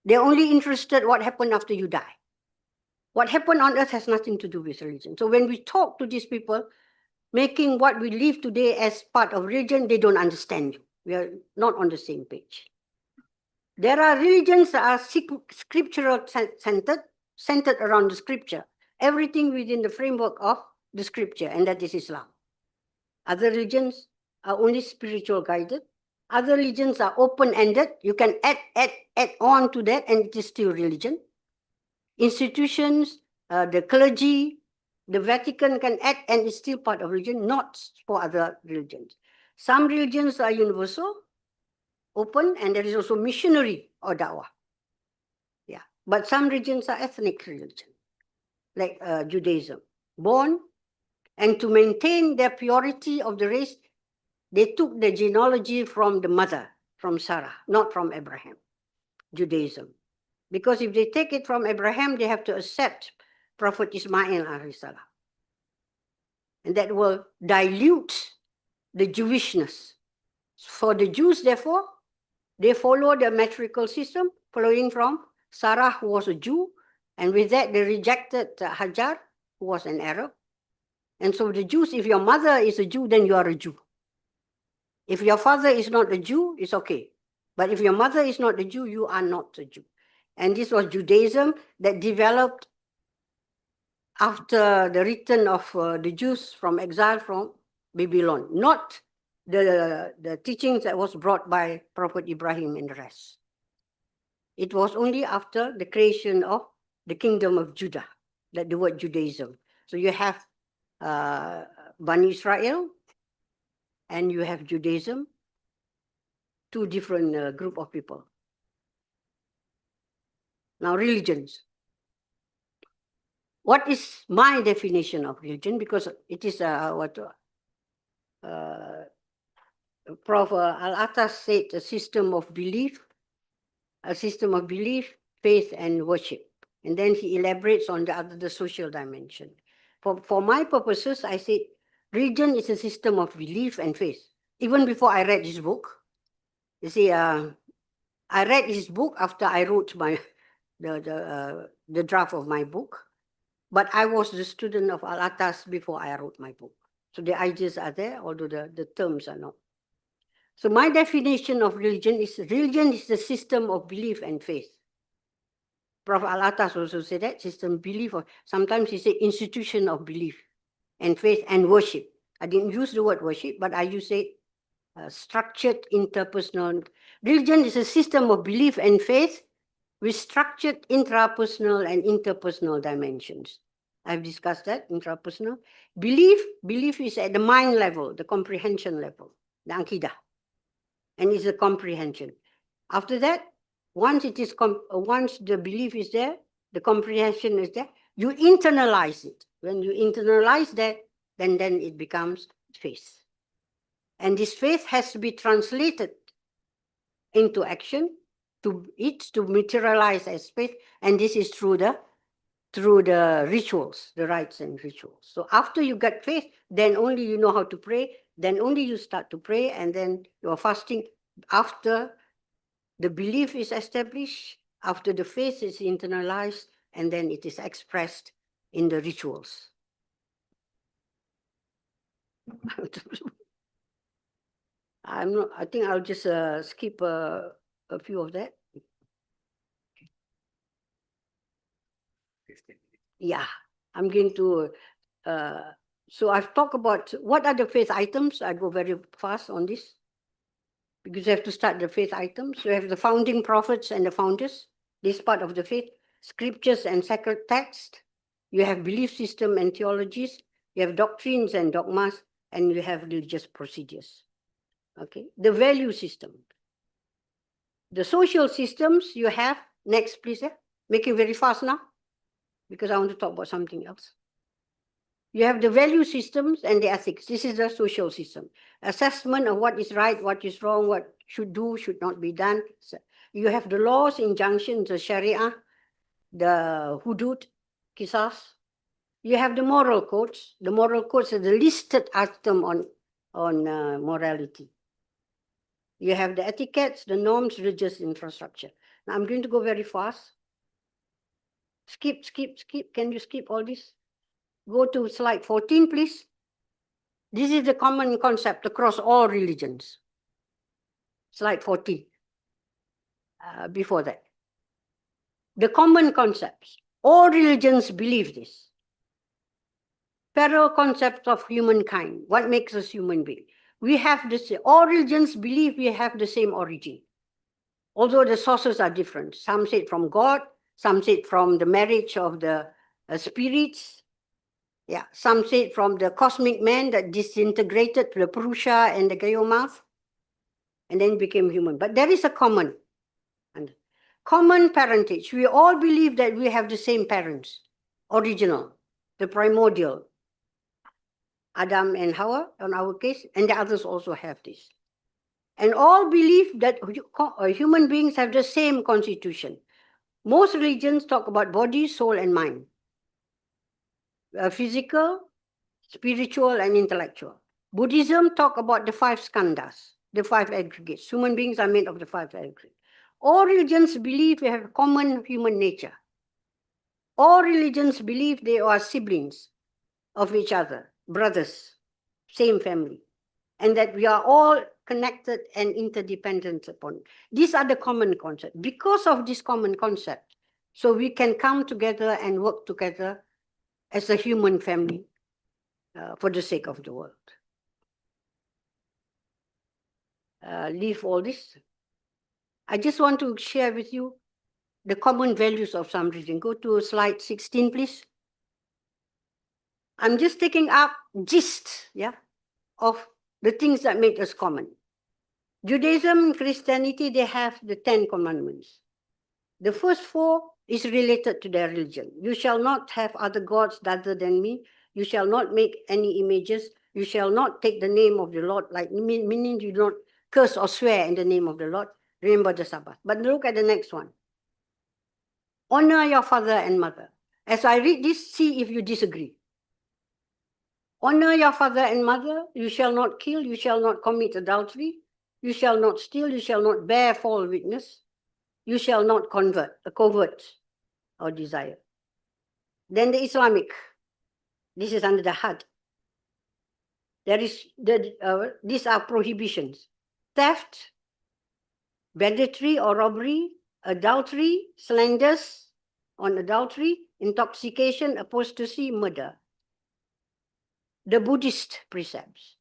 They're only interested what happened after you die. What happened on earth has nothing to do with religion. So when we talk to these people, making what we live today as part of religion, they don't understand you. We are not on the same page. There are religions that are scriptural centered around the scripture. Everything within the framework of the scripture, and that is Islam. Other religions are only spiritual guided. Other religions are open-ended. You can add on to that, and it is still religion. Institutions, the clergy, the Vatican can add, and it's still part of religion, not for other religions. Some religions are universal, open, and there is also missionary or dawah. Yeah, but some religions are ethnic religion, like Judaism. Born, and to maintain their purity of the race, they took the genealogy from the mother, from Sarah, not from Abraham, Judaism. Because if they take it from Abraham, they have to accept Prophet Ismail alayhi salam. And that will dilute the Jewishness. For the Jews, therefore, they follow the matriarchal system, following from Sarah, who was a Jew, and with that, they rejected Hajar, who was an Arab. And so the Jews, if your mother is a Jew, then you are a Jew. If your father is not a Jew, it's okay. But if your mother is not a Jew, you are not a Jew. And this was Judaism that developed after the return of the Jews from exile from Babylon, not the teachings that was brought by Prophet Ibrahim and the rest. It was only after the creation of the kingdom of Judah that the word Judaism. So you have Bani Israel and you have Judaism, two different group of people. Now, religions. What is my definition of religion? Because it is what Prof. Al-Atas said, a system of belief, faith, and worship. And then he elaborates on the social dimension. For my purposes, I said religion is a system of belief and faith. Even before I read this book, you see, I read his book after I wrote the draft of my book, but I was the student of Al-Atas before I wrote my book. So the ideas are there, although the terms are not. So my definition of religion is the system of belief and faith. Prof. Al-Atas also said that, system belief, or sometimes he said institution of belief and faith and worship. I didn't use the word worship, but I use it structured interpersonal. Religion is a system of belief and faith with structured intrapersonal and interpersonal dimensions. I've discussed that, intrapersonal. Belief is at the mind level, the comprehension level, the Aqidah. And it's a comprehension. After that, once the belief is there, the comprehension is there, you internalize it. When you internalize that, then it becomes faith. And this faith has to be translated into action to materialize as faith. And this is through the rituals, the rites and rituals. So after you get faith, then only you know how to pray, then only you start to pray, and then you are fasting after the belief is established, after the faith is internalized, and then it is expressed in the rituals. I think I'll just skip a few of that. Yeah, I'm going to, so I've talked about what are the faith items. I go very fast on this, because you have to start the faith items. You have the founding prophets and the founders. This part of the faith, scriptures and sacred text. You have belief system and theologies. You have doctrines and dogmas, and you have religious procedures. Okay, the value system. The social systems you have, next please, make it very fast now, because I want to talk about something else. You have the value systems and the ethics. This is the social system. Assessment of what is right, what is wrong, what should do, should not be done. So you have the laws, injunctions, the Sharia, the hudud, qisas. You have the moral codes. The moral codes are the listed item on morality. You have the etiquettes, the norms, religious infrastructure. Now I'm going to go very fast. Skip. Can you skip all this? Go to slide 14, please. This is the common concept across all religions. Slide 14. Before that. The common concepts. All religions believe this. Parallel concepts of humankind. What makes us human being? We have this. All religions believe we have the same origin. Although the sources are different. Some say it from God, some say it from the marriage of the spirits. Yeah, some say it from the cosmic man that disintegrated the Purusha and the Gayomath and then became human. But there is a common parentage. We all believe that we have the same parents, original, the primordial, Adam and Hawa, in our case, and the others also have this. And all believe that human beings have the same constitution. Most religions talk about body, soul, and mind. Physical, spiritual, and intellectual. Buddhism talk about the 5 skandhas, the 5 aggregates. Human beings are made of the 5 aggregates. All religions believe we have common human nature. All religions believe they are siblings of each other, brothers, same family, and that we are all connected and interdependent upon. These are the common concepts. Because of this common concept, so we can come together and work together as a human family for the sake of the world. Leave all this. I just want to share with you the common values of some religion. Go to slide 16, please. I'm just taking up gist, of the things that make us common. Judaism and Christianity, they have the 10 commandments. The first 4 is related to their religion. You shall not have other gods other than me. You shall not make any images. You shall not take the name of the Lord, like meaning you do not curse or swear in the name of the Lord. Remember the Sabbath. But look at the next one. Honor your father and mother. As I read this, see if you disagree. Honor your father and mother. You shall not kill. You shall not commit adultery. You shall not steal. You shall not bear false witness. you shall not covet or desire. Then the Islamic, this is under the had. These are prohibitions: theft, banditry or robbery, adultery, slanders on adultery, intoxication, apostasy, murder. The Buddhist precepts.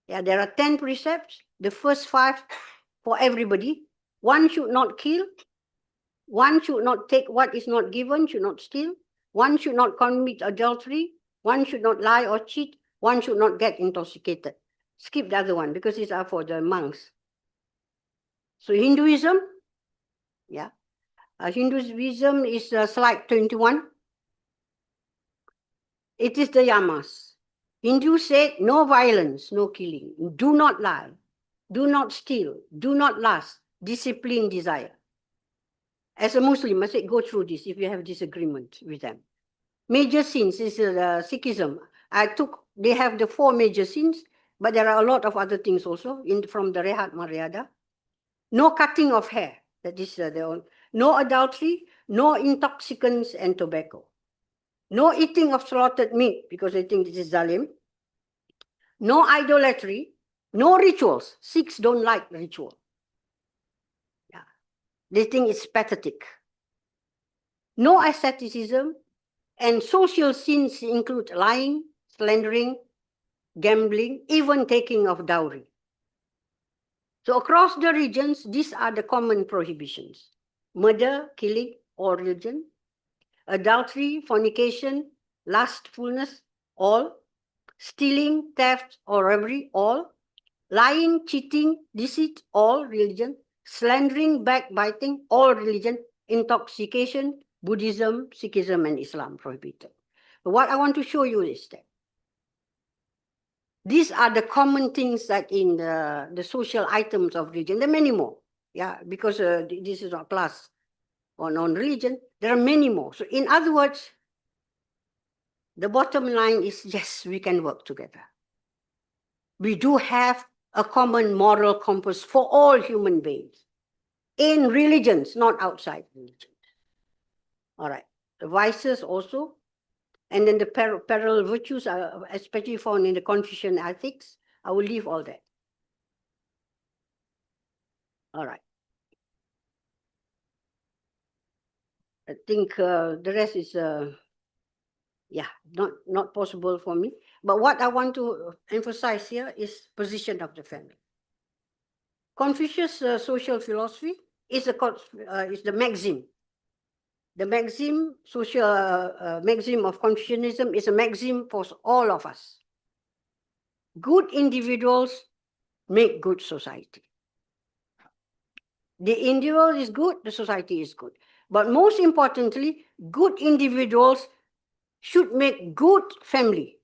Yeah, there are 10 precepts. The first 5 for everybody. One should not kill. One should not take what is not given, should not steal. One should not commit adultery. One should not lie or cheat. One should not get intoxicated. Skip the other one because these are for the monks. So Hinduism, yeah. Hinduism is slide 21. It is the yamas. Hindu said no violence, no killing. Do not lie. Do not steal. Do not lust. Discipline, desire. As a Muslim, I say go through this if you have disagreement with them. Major sins is Sikhism. They have the 4 major sins, but there are a lot of other things also from the Rehat Maryada. No cutting of hair. That is no adultery, no intoxicants and tobacco. No eating of slaughtered meat, because I think this is zalim. No idolatry, no rituals. Sikhs don't like ritual. Yeah. They think it's pathetic. No asceticism, and social sins include lying, slandering, gambling, even taking of dowry. So across the regions, these are the common prohibitions: murder, killing, or religion, adultery, fornication, lustfulness, all, stealing, theft, or robbery, all, lying, cheating, deceit, all, religion, slandering, backbiting, all, religion, intoxication, Buddhism, Sikhism, and Islam prohibited. But what I want to show you is that these are the common things that in the social items of religion. There are many more, yeah, because this is not class on religion. There are many more. So in other words, the bottom line is, yes, we can work together. We do have a common moral compass for all human beings in religions, not outside religions. All right, the vices also. And then the parallel virtues are especially found in the Confucian ethics. I will leave all that. All right. I think the rest is, not possible for me. But what I want to emphasize here is position of the family. Confucius' social philosophy is the maxim. The maxim, maxim of Confucianism is a maxim for all of us. Good individuals make good society. The individual is good, the society is good. But most importantly, good individuals should make good family.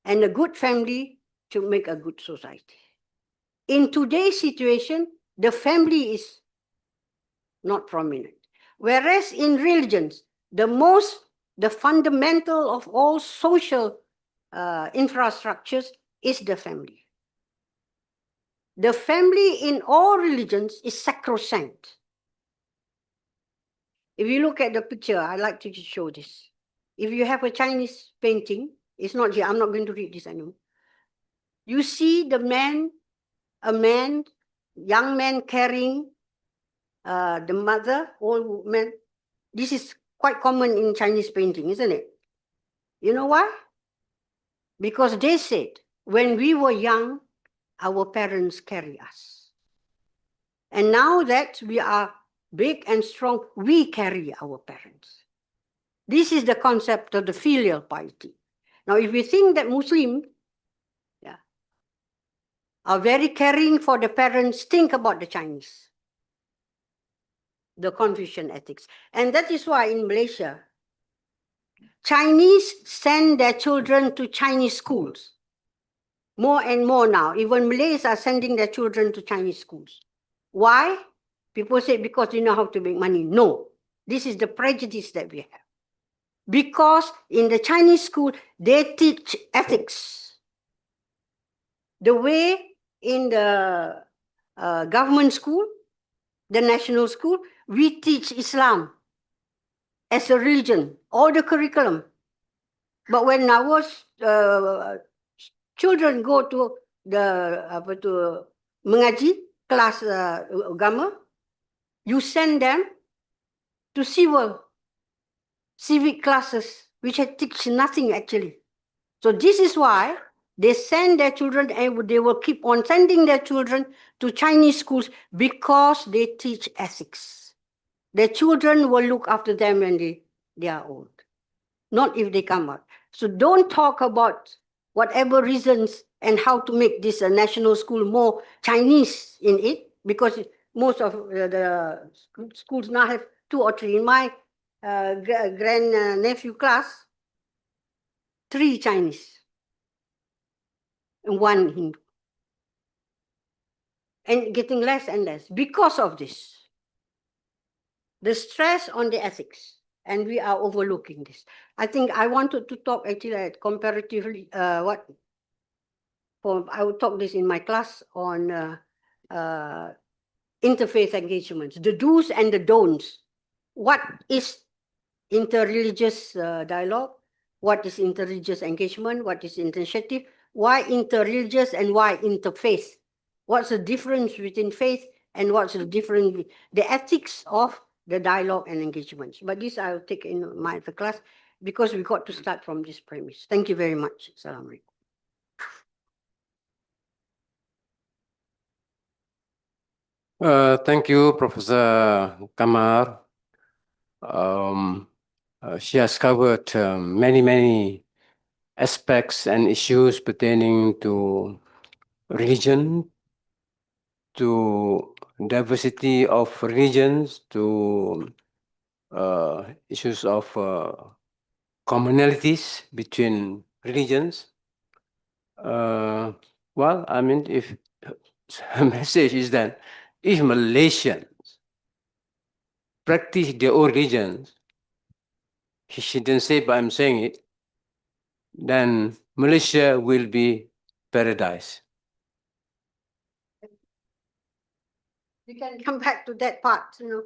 And a good family should make a good society. In today's situation, the family is not prominent. Whereas in religions, the fundamental of all social infrastructures is the family. The family in all religions is sacrosanct. If you look at the picture, I like to show this. If you have a Chinese painting, it's not here, I'm not going to read this anymore. You see a young man carrying the mother, old man. This is quite common in Chinese painting, isn't it? You know why? Because they said, when we were young, our parents carry us. And now that we are big and strong, we carry our parents. This is the concept of the filial piety. Now, if we think that Muslims are very caring for the parents, think about the Chinese, the Confucian ethics. And that is why in Malaysia, Chinese send their children to Chinese schools. More and more now, even Malays are sending their children to Chinese schools. Why? People say because they know how to make money. No, this is the prejudice that we have. Because in the Chinese school, they teach ethics. The way in the government school, the national school, we teach Islam as a religion, all the curriculum. But when our children go to the mengaji kelas agama, you send them to civic classes, which teach nothing actually. So this is why they send their children, and they will keep on sending their children to Chinese schools, because they teach ethics. Their children will look after them when they are old, not if they come out. So don't talk about whatever reasons and how to make this a national school more Chinese in it, because most of the schools now have 2 or 3. In my grand nephew class, 3 Chinese and 1 Hindu. And getting less and less because of this. The stress on the ethics, and we are overlooking this. I think I wanted to talk actually at comparatively, I will talk this in my class on interfaith engagements, the do's and the don'ts. What is interreligious dialogue? What is interreligious engagement? What is initiative? Why interreligious and why interfaith? What's the difference between faith and what's the difference, the ethics of the dialogue and engagements? But this I'll take in my class, because we got to start from this premise. Thank you very much. Assalamualaikum. Thank you, Professor Kamar. She has covered many aspects and issues pertaining to religion, to diversity of religions, to issues of commonalities between religions. Well, I mean, if her message is that if Malaysians practice their own religions, she didn't say, but I'm saying it, then Malaysia will be paradise. We can come back to that part, you know.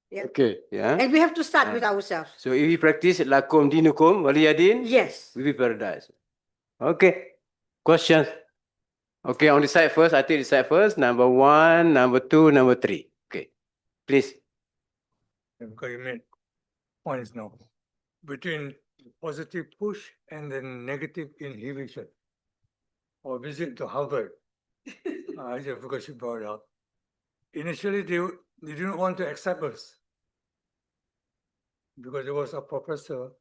Yeah. Okay, yeah. And we have to start with ourselves. So if we practice lakum dinukum waliyadin, Yes. we'll be paradise. Okay. Questions? Okay, on the side first. I take the side first. Number 1, number 2, number 3. Okay. Please. Because you made points now between positive push and then negative inhibition, or visit to Harvard. I just because you brought it up. Initially, they didn't want to accept us because there was a professor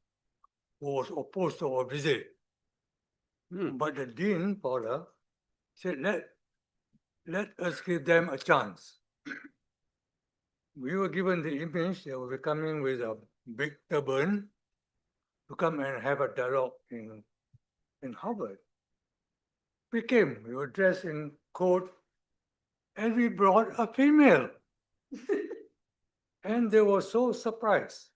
who was opposed to our visit. But the dean, Paula, said, let us give them a chance. We were given the image they were coming with a big turban to come and have a dialogue in Harvard. We came, we were dressed in coat, and we brought a female. And they were so surprised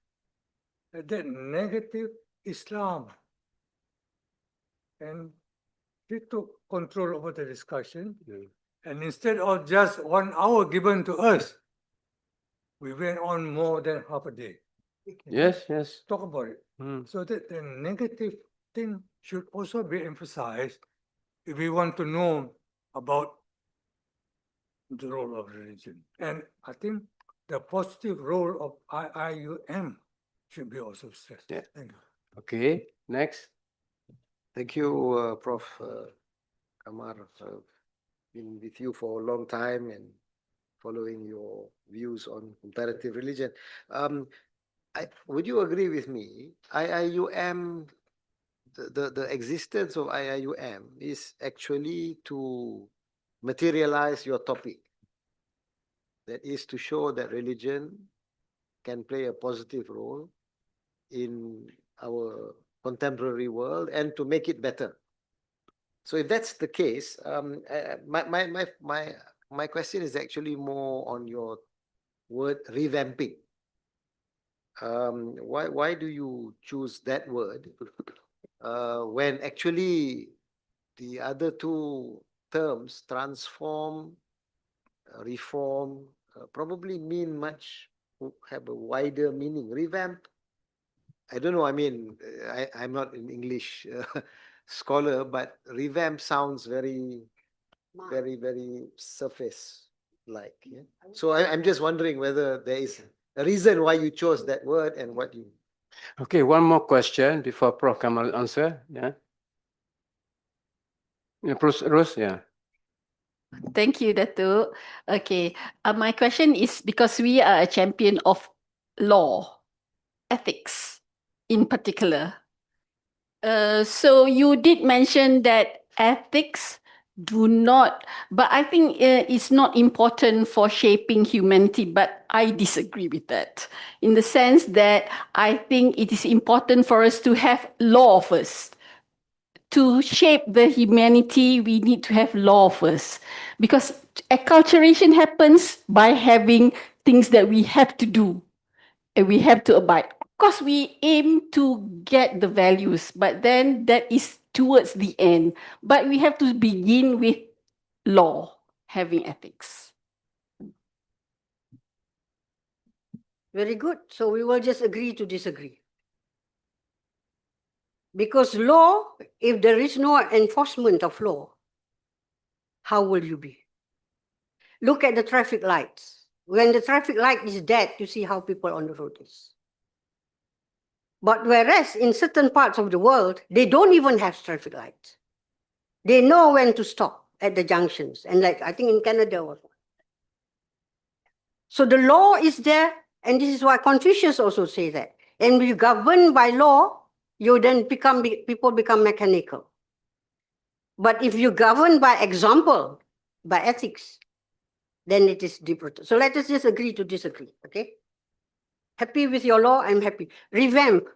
at that negative Islam. And they took control over the discussion. And instead of just 1 hour given to us, we went on more than half a day. Yes, yes. Talk about it. So that the negative thing should also be emphasized if we want to know about the role of religion. And I think the positive role of IIUM should be also stressed. Yeah. Thank you. Okay. Next. Thank you, Prof. Kamar. I've been with you for a long time and following your views on comparative religion. Would you agree with me? IIUM, the existence of IIUM is actually to materialize your topic. That is to show that religion can play a positive role in our contemporary world and to make it better. So if that's the case, my question is actually more on your word revamping. Why do you choose that word when actually the other 2 terms, transform, reform, probably mean much have a wider meaning. Revamp, I don't know. I mean, I'm not an English scholar, but revamp sounds very surface like. Yeah? So I'm just wondering whether there is a reason why you chose that word and what you. Okay, one more question before Prof. Kamal answer. Yeah. Yeah, Rose, yeah. Thank you, Datuk. Okay, my question is because we are a champion of law, ethics in particular. So you did mention that ethics do not, but I think it's not important for shaping humanity, but I disagree with that in the sense that I think it is important for us to have law first. To shape the humanity, we need to have law first. Because acculturation happens by having things that we have to do and we have to abide. Of course, we aim to get the values, but then that is towards the end. But we have to begin with law, having ethics. Very good. So we will just agree to disagree. Because law, if there is no enforcement of law, how will you be? Look at the traffic lights. When the traffic light is dead, you see how people on the road is. But whereas in certain parts of the world, they don't even have traffic lights. They know when to stop at the junctions. And like, I think in Canada also. So the law is there. And this is why Confucius also say that. And when you govern by law, you then people become mechanical. But if you govern by example, by ethics, then it is deeper. So let us just agree to disagree, okay? Happy with your law, I'm happy. Revamp.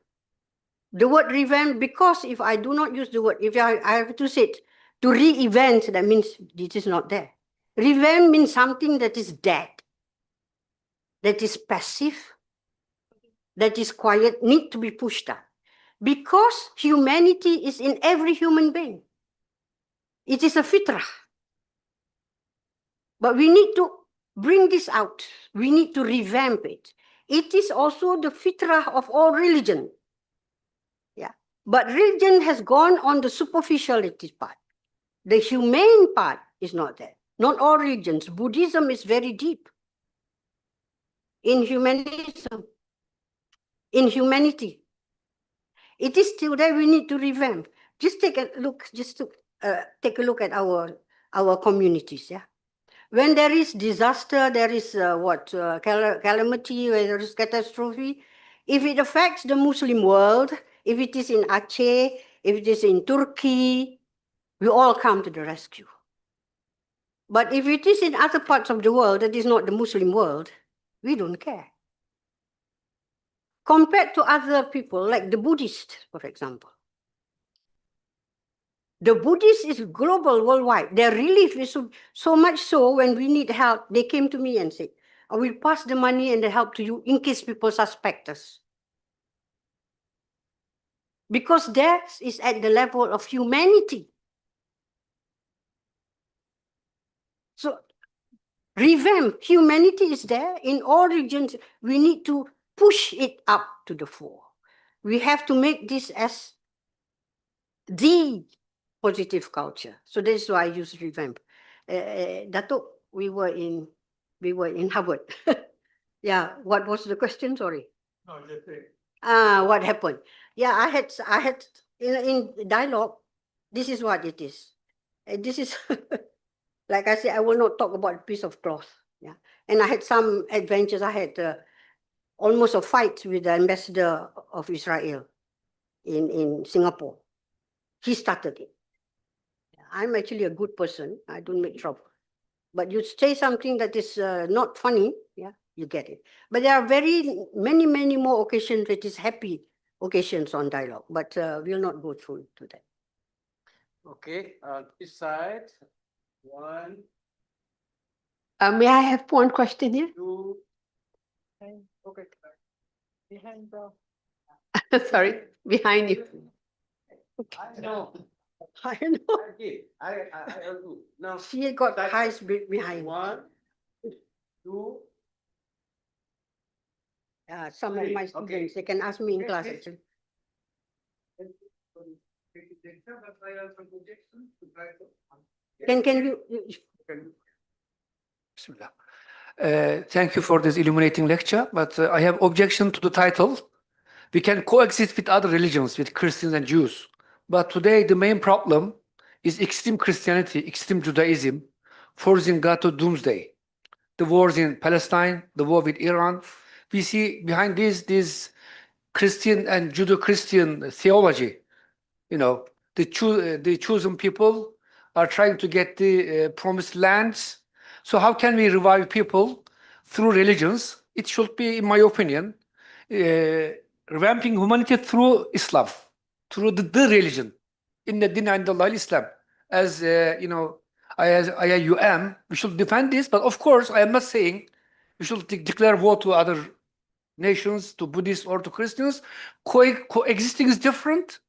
The word revamp, because if I do not use the word, if I have to say it, to re-event, that means it is not there. Revamp means something that is dead, that is passive, that is quiet, need to be pushed up. Because humanity is in every human being. It is a fitrah. But we need to bring this out. We need to revamp it. It is also the fitrah of all religion. Yeah. But religion has gone on the superficiality part. The humane part is not there. Not all religions. Buddhism is very deep. In humanism, in humanity. It is still there. We need to revamp. Just take a look. Just to take a look at our communities. Yeah. When there is disaster, there is calamity, where there is catastrophe. If it affects the Muslim world, if it is in Aceh, if it is in Turkey, we all come to the rescue. But if it is in other parts of the world that is not the Muslim world, we don't care. Compared to other people, like the Buddhists, for example. The Buddhist is global, worldwide. Their relief is so much so when we need help, they came to me and said, I will pass the money and the help to you in case people suspect us. Because that is at the level of humanity. So revamp, humanity is there in all regions. We need to push it up to the fore. We have to make this as the positive culture. So that's why I use revamp. Datuk, we were in Harvard. Yeah, what was the question? Sorry. No, just say. What happened? Yeah, I had in dialogue. This is what it is. This is like I said. I will not talk about a piece of cloth. Yeah, and I had some adventures. I had almost a fight with the ambassador of Israel in Singapore. He started it. I'm actually a good person. I don't make trouble. But you say something that is not funny, yeah, you get it. But there are many more occasions that is happy occasions on dialogue. But we'll not go through to that. Okay, this side, 1, May I have one question here? 2, okay, behind bro. Sorry, behind you. I know. I know. I do. Now, She got eyes behind. 1, 2, some of my students, they can ask me in class actually. Can Bismillah. Thank you for this illuminating lecture, but I have objection to the title. We can coexist with other religions, with Christians and Jews. But today the main problem is extreme Christianity, extreme Judaism, forcing God to doomsday. The wars in Palestine, the war with Iran. We see behind this Christian and Judeo-Christian theology. You know, the chosen people are trying to get the promised lands. So how can we revive people through religions? It should be, in my opinion, revamping humanity through Islam, through the religion, in the din and Allah Islam. As you know, as IIUM, we should defend this. But of course, I am not saying we should declare war to other nations, to Buddhists or to Christians. Coexisting is different.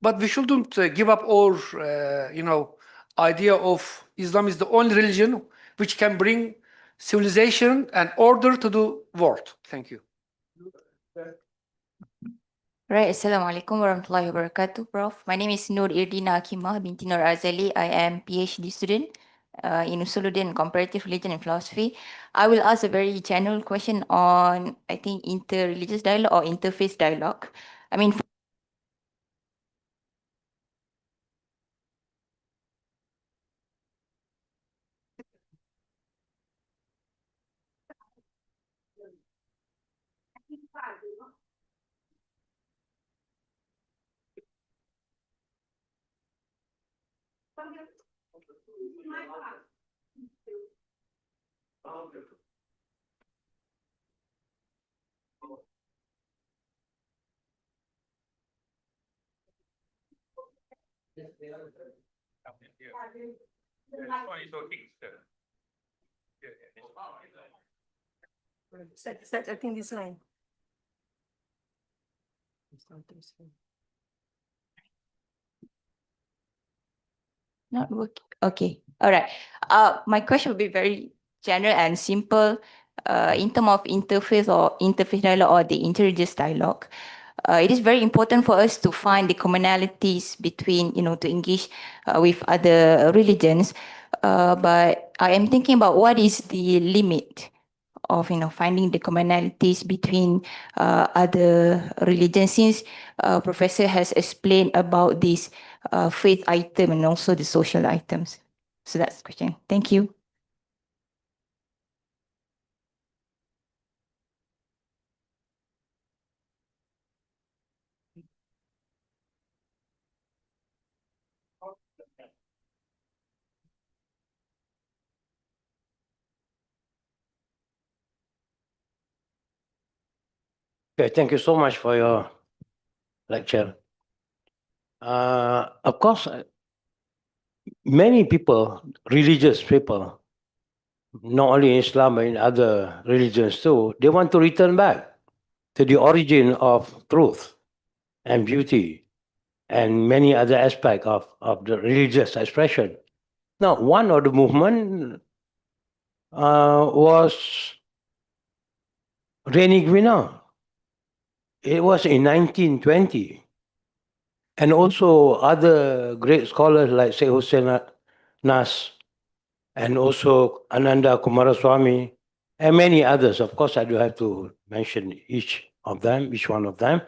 But we shouldn't give up our, idea of Islam is the only religion which can bring civilization and order to the world. Thank you. Right, Assalamualaikum warahmatullahi wabarakatuh, Prof. My name is Nur Irdina Akimah binti Nur Azali. I am PhD student in Usuluddin Comparative Religion and Philosophy. I will ask a very general question on, I think, inter-religious dialogue or interfaith dialogue. I mean, I think this line. not working. Okay. All right. My question will be very general and simple. In terms of interfaith or interfaith dialogue or the interreligious dialogue, it is very important for us to find the commonalities between, to engage with other religions. But I am thinking about what is the limit of, finding the commonalities between other religions, since Professor has explained about this faith item and also the social items. So that's the question. Thank you. Okay, thank you so much for your lecture. Of course, many people, religious people, not only in Islam but in other religions too, they want to return back to the origin of truth and beauty and many other aspects of the religious expression. Now, one of the movement was Reni Guinea. It was in 1920. And also other great scholars like Syed Hussain Nas and also Ananda Kumaraswamy and many others. Of course, I do have to mention each one of them.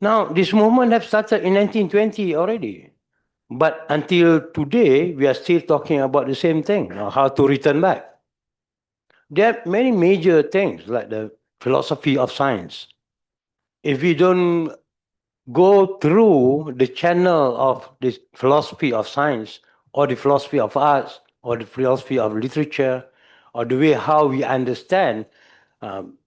Now, this movement have started in 1920 already. But until today, we are still talking about the same thing, how to return back. There are many major things like the philosophy of science. If we don't go through the channel of this philosophy of science or the philosophy of arts or the philosophy of literature or the way how we understand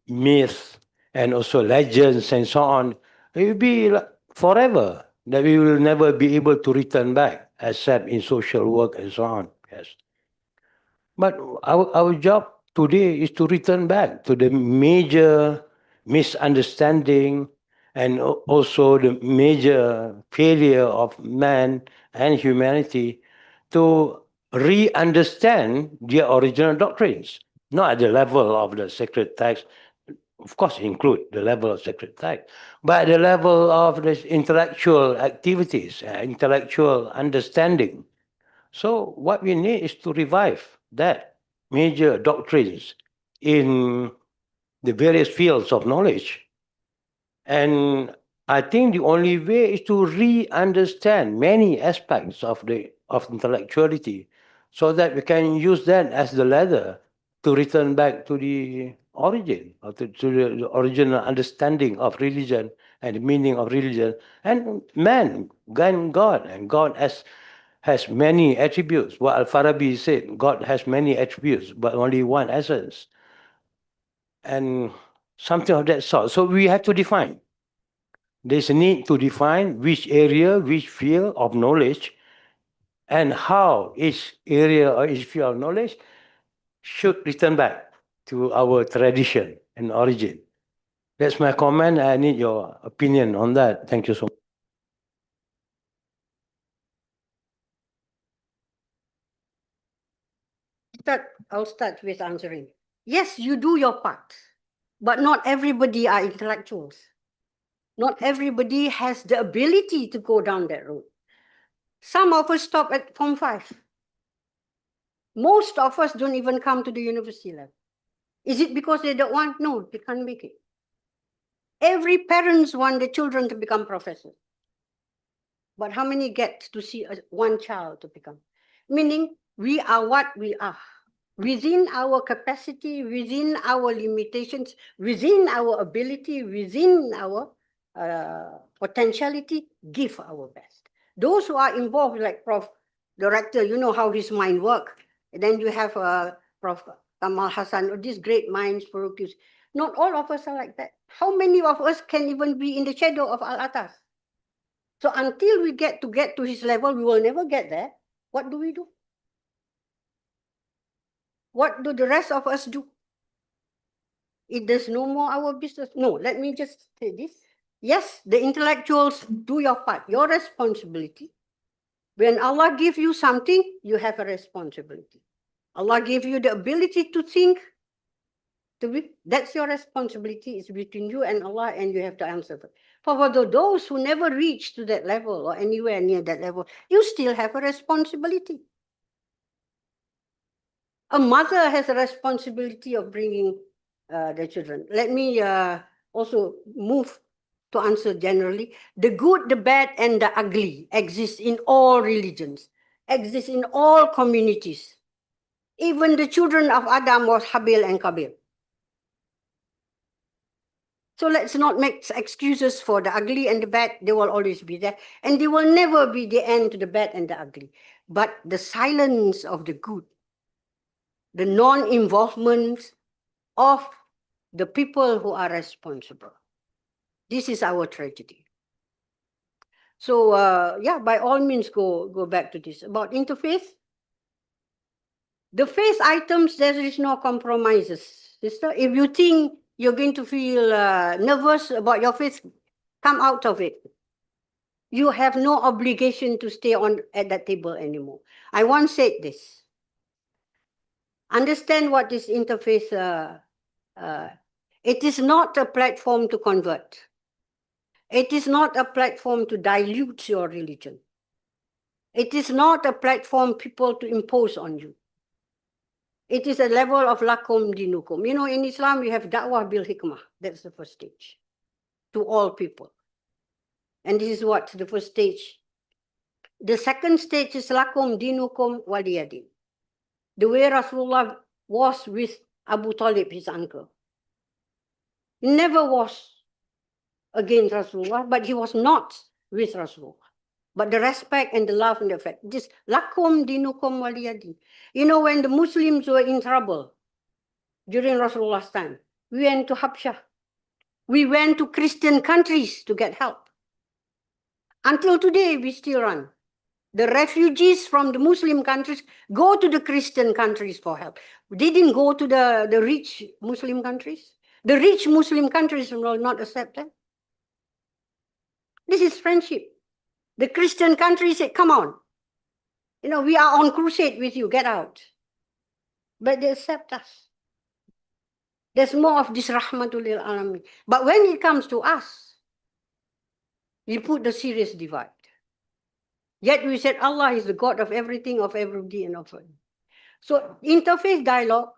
myths and also legends and so on, it will be forever that we will never be able to return back except in social work and so on. Yes. But our job today is to return back to the major misunderstanding and also the major failure of man and humanity to re-understand their original doctrines, not at the level of the sacred text, of course, include the level of sacred text, but the level of this intellectual activities, intellectual understanding. So what we need is to revive that major doctrines in the various fields of knowledge. And I think the only way is to re-understand many aspects of intellectuality, so that we can use that as the ladder to return back to the origin, or to the original understanding of religion and the meaning of religion and man and God. And God has many attributes. What Al-Farabi said, God has many attributes, but only one essence. And something of that sort. So we have to define. There's a need to define which area, which field of knowledge, and how each area or each field of knowledge should return back to our tradition and origin. That's my comment. I need your opinion on that. Thank you so much. I'll start with answering. Yes, you do your part, but not everybody are intellectuals. Not everybody has the ability to go down that road. Some of us stop at Form 5. Most of us don't even come to the university level. Is it because they don't want? No, they can't make it. Every parents want the children to become professors. But how many get to see one child to become? Meaning, we are what we are. Within our capacity, within our limitations, within our ability, within our potentiality, give our best. Those who are involved, like Prof, the Rector, you know how his mind works. And then you have Prof Kamal Hassan, or these great minds, Farooqis. Not all of us are like that. How many of us can even be in the shadow of Al-Atas? So until we get to his level, we will never get there. What do we do? What do the rest of us do? It does no more our business. No, let me just say this. Yes, the intellectuals, do your part, your responsibility. When Allah gives you something, you have a responsibility. Allah gave you the ability to think. That's your responsibility. It's between you and Allah, and you have to answer for it. For those who never reach to that level or anywhere near that level, you still have a responsibility. A mother has a responsibility of bringing the children. Let me also move to answer generally. The good, the bad, and the ugly exist in all religions, exist in all communities. Even the children of Adam was Habil and Kabil. So let's not make excuses for the ugly and the bad. They will always be there. And they will never be the end to the bad and the ugly. But the silence of the good, the non-involvement of the people who are responsible. This is our tragedy. So yeah, by all means, go back to this. About interfaith, the faith items, there is no compromises. Sister, if you think you're going to feel nervous about your faith, come out of it. You have no obligation to stay at that table anymore. I once said this. Understand what is interfaith. It is not a platform to convert. It is not a platform to dilute your religion. It is not a platform people to impose on you. It is a level of lakum dinukum. You know, in Islam, we have da'wah bil hikmah. That's the first stage. To all people. And this is what the first stage. The second stage is lakum dinukum waliyadin. The way Rasulullah was with Abu Talib, his uncle. He never was against Rasulullah, but he was not with Rasulullah. But the respect and the love and the fact, this lakum dinukum waliyadin. You know, when the Muslims were in trouble during Rasulullah's time, we went to Habsha. We went to Christian countries to get help. Until today, we still run. The refugees from the Muslim countries go to the Christian countries for help. They didn't go to the rich Muslim countries. The rich Muslim countries will not accept them. This is friendship. The Christian countries say, come on. You know, we are on crusade with you, get out. But they accept us. There's more of this rahmatul lil alamin. But when it comes to us, we put the serious divide. Yet we said Allah is the God of everything, of everybody, and of everything. So interfaith dialogue,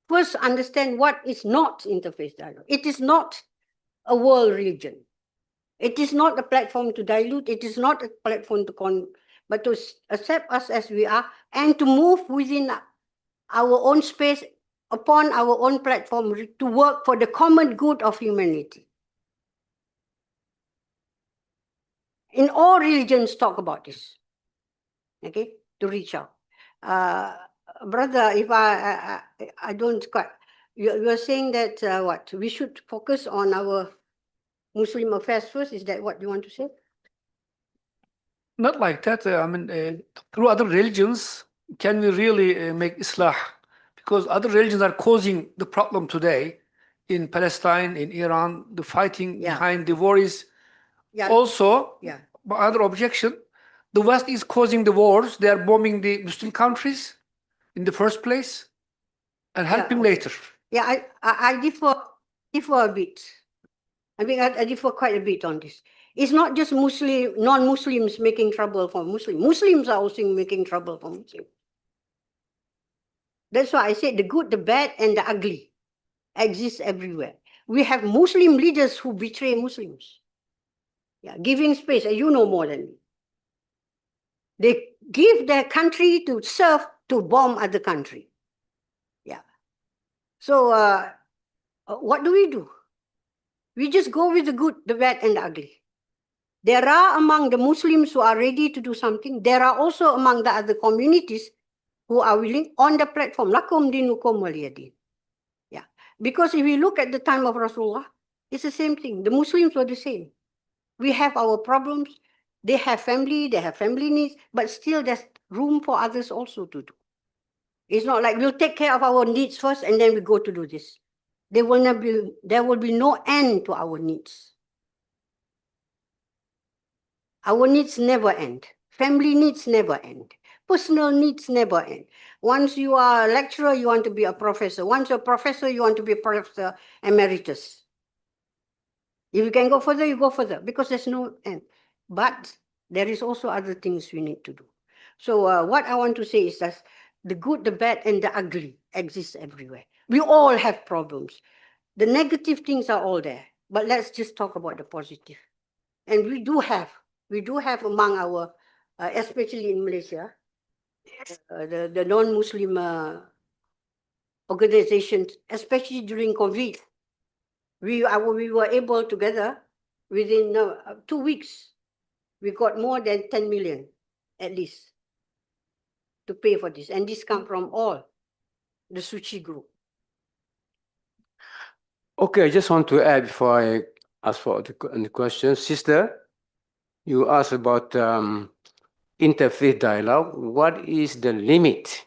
first understand what is not interfaith dialogue. It is not a world religion. It is not a platform to dilute. It is not a platform to but to accept us as we are and to move within our own space, upon our own platform, to work for the common good of humanity. In all religions talk about this, okay, to reach out. Brother, if I don't quite, you're saying that what, we should focus on our Muslim affairs first, is that what you want to say? Not like that. I mean, through other religions, can we really make Islah? Because other religions are causing the problem today in Palestine, in Iran. The fighting Yeah. behind the war is Yeah. also, Yeah. other objection, the West is causing the wars. They are bombing the Muslim countries in the first place and helping later. Yeah, I differ a bit. I mean, I differ quite a bit on this. It's not just non-Muslims making trouble for Muslims. Muslims are also making trouble for Muslims. That's why I said the good, the bad, and the ugly exist everywhere. We have Muslim leaders who betray Muslims. Yeah, giving space, and you know more than me. They give their country to serve to bomb other country. Yeah. So what do? We just go with the good, the bad, and the ugly. There are among the Muslims who are ready to do something. There are also among the other communities who are willing on the platform. Lakum dinukum waliyadin. Yeah. Because if we look at the time of Rasulullah, it's the same thing. The Muslims were the same. We have our problems. They have family needs, but still there's room for others also to do. It's not like we'll take care of our needs first and then we go to do this. There will be no end to our needs. Our needs never end. Family needs never end. Personal needs never end. Once you are a lecturer, you want to be a professor. Once you're a professor, you want to be a professor emeritus. If you can go further, you go further, because there's no end. But there is also other things we need to do. So what I want to say is that the good, the bad, and the ugly exist everywhere. We all have problems. The negative things are all there. But let's just talk about the positive. And we do have among our, especially in Malaysia, the non-Muslim organizations, especially during COVID, we were able together within 2 weeks, we got more than 10 million at least to pay for this. And this comes from all the Suchi group. Okay, I just want to add before I ask for the question. Sister, you asked about interfaith dialogue. What is the limit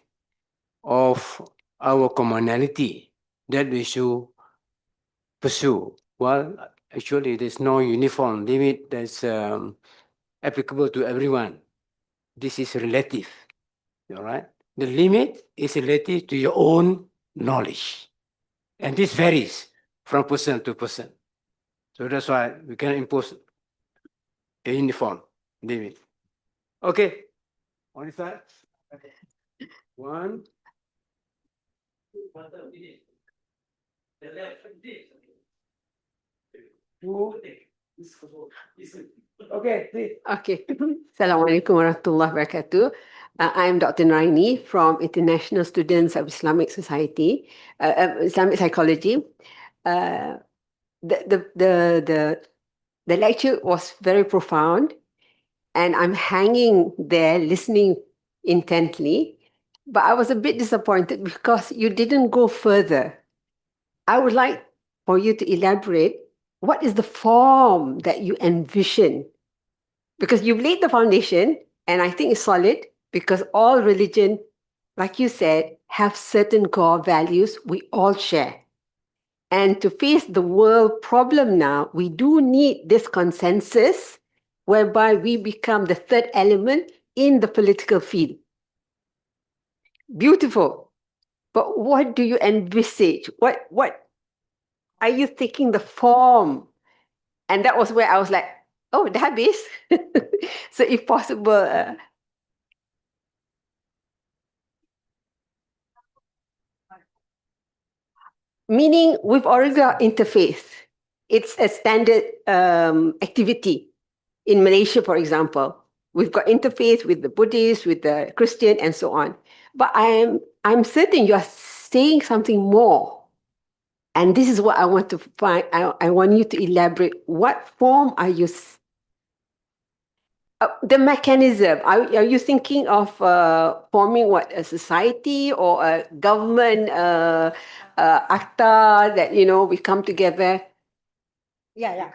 of our commonality that we should pursue? Well, actually, there's no uniform limit that's applicable to everyone. This is relative, all right? The limit is relative to your own knowledge. And this varies from person to person. So that's why we cannot impose a uniform limit. Okay, on this side. One. Two. Okay, please. Okay. Assalamualaikum warahmatullahi wabarakatuh. I am Dr. Naini from International Students of Islamic Society, Islamic Psychology. The lecture was very profound, and I'm hanging there listening intently. But I was a bit disappointed because you didn't go further. I would like for you to elaborate what is the form that you envision. Because you've laid the foundation, and I think it's solid, because all religion, like you said, have certain core values we all share. And to face the world problem now, we do need this consensus whereby we become the third element in the political field. Beautiful. But what do you envisage? What are you thinking the form? And that was where I was like, oh, dah habis. So if possible, meaning we've already got interfaith. It's a standard activity in Malaysia, for example. We've got interfaith with the Buddhist, with the Christian, and so on. But I'm certain you are saying something more. And this is what I want to find. I want you to elaborate. What form are you? The mechanism. Are you thinking of forming what, a society or a government acta that we come together? Yeah.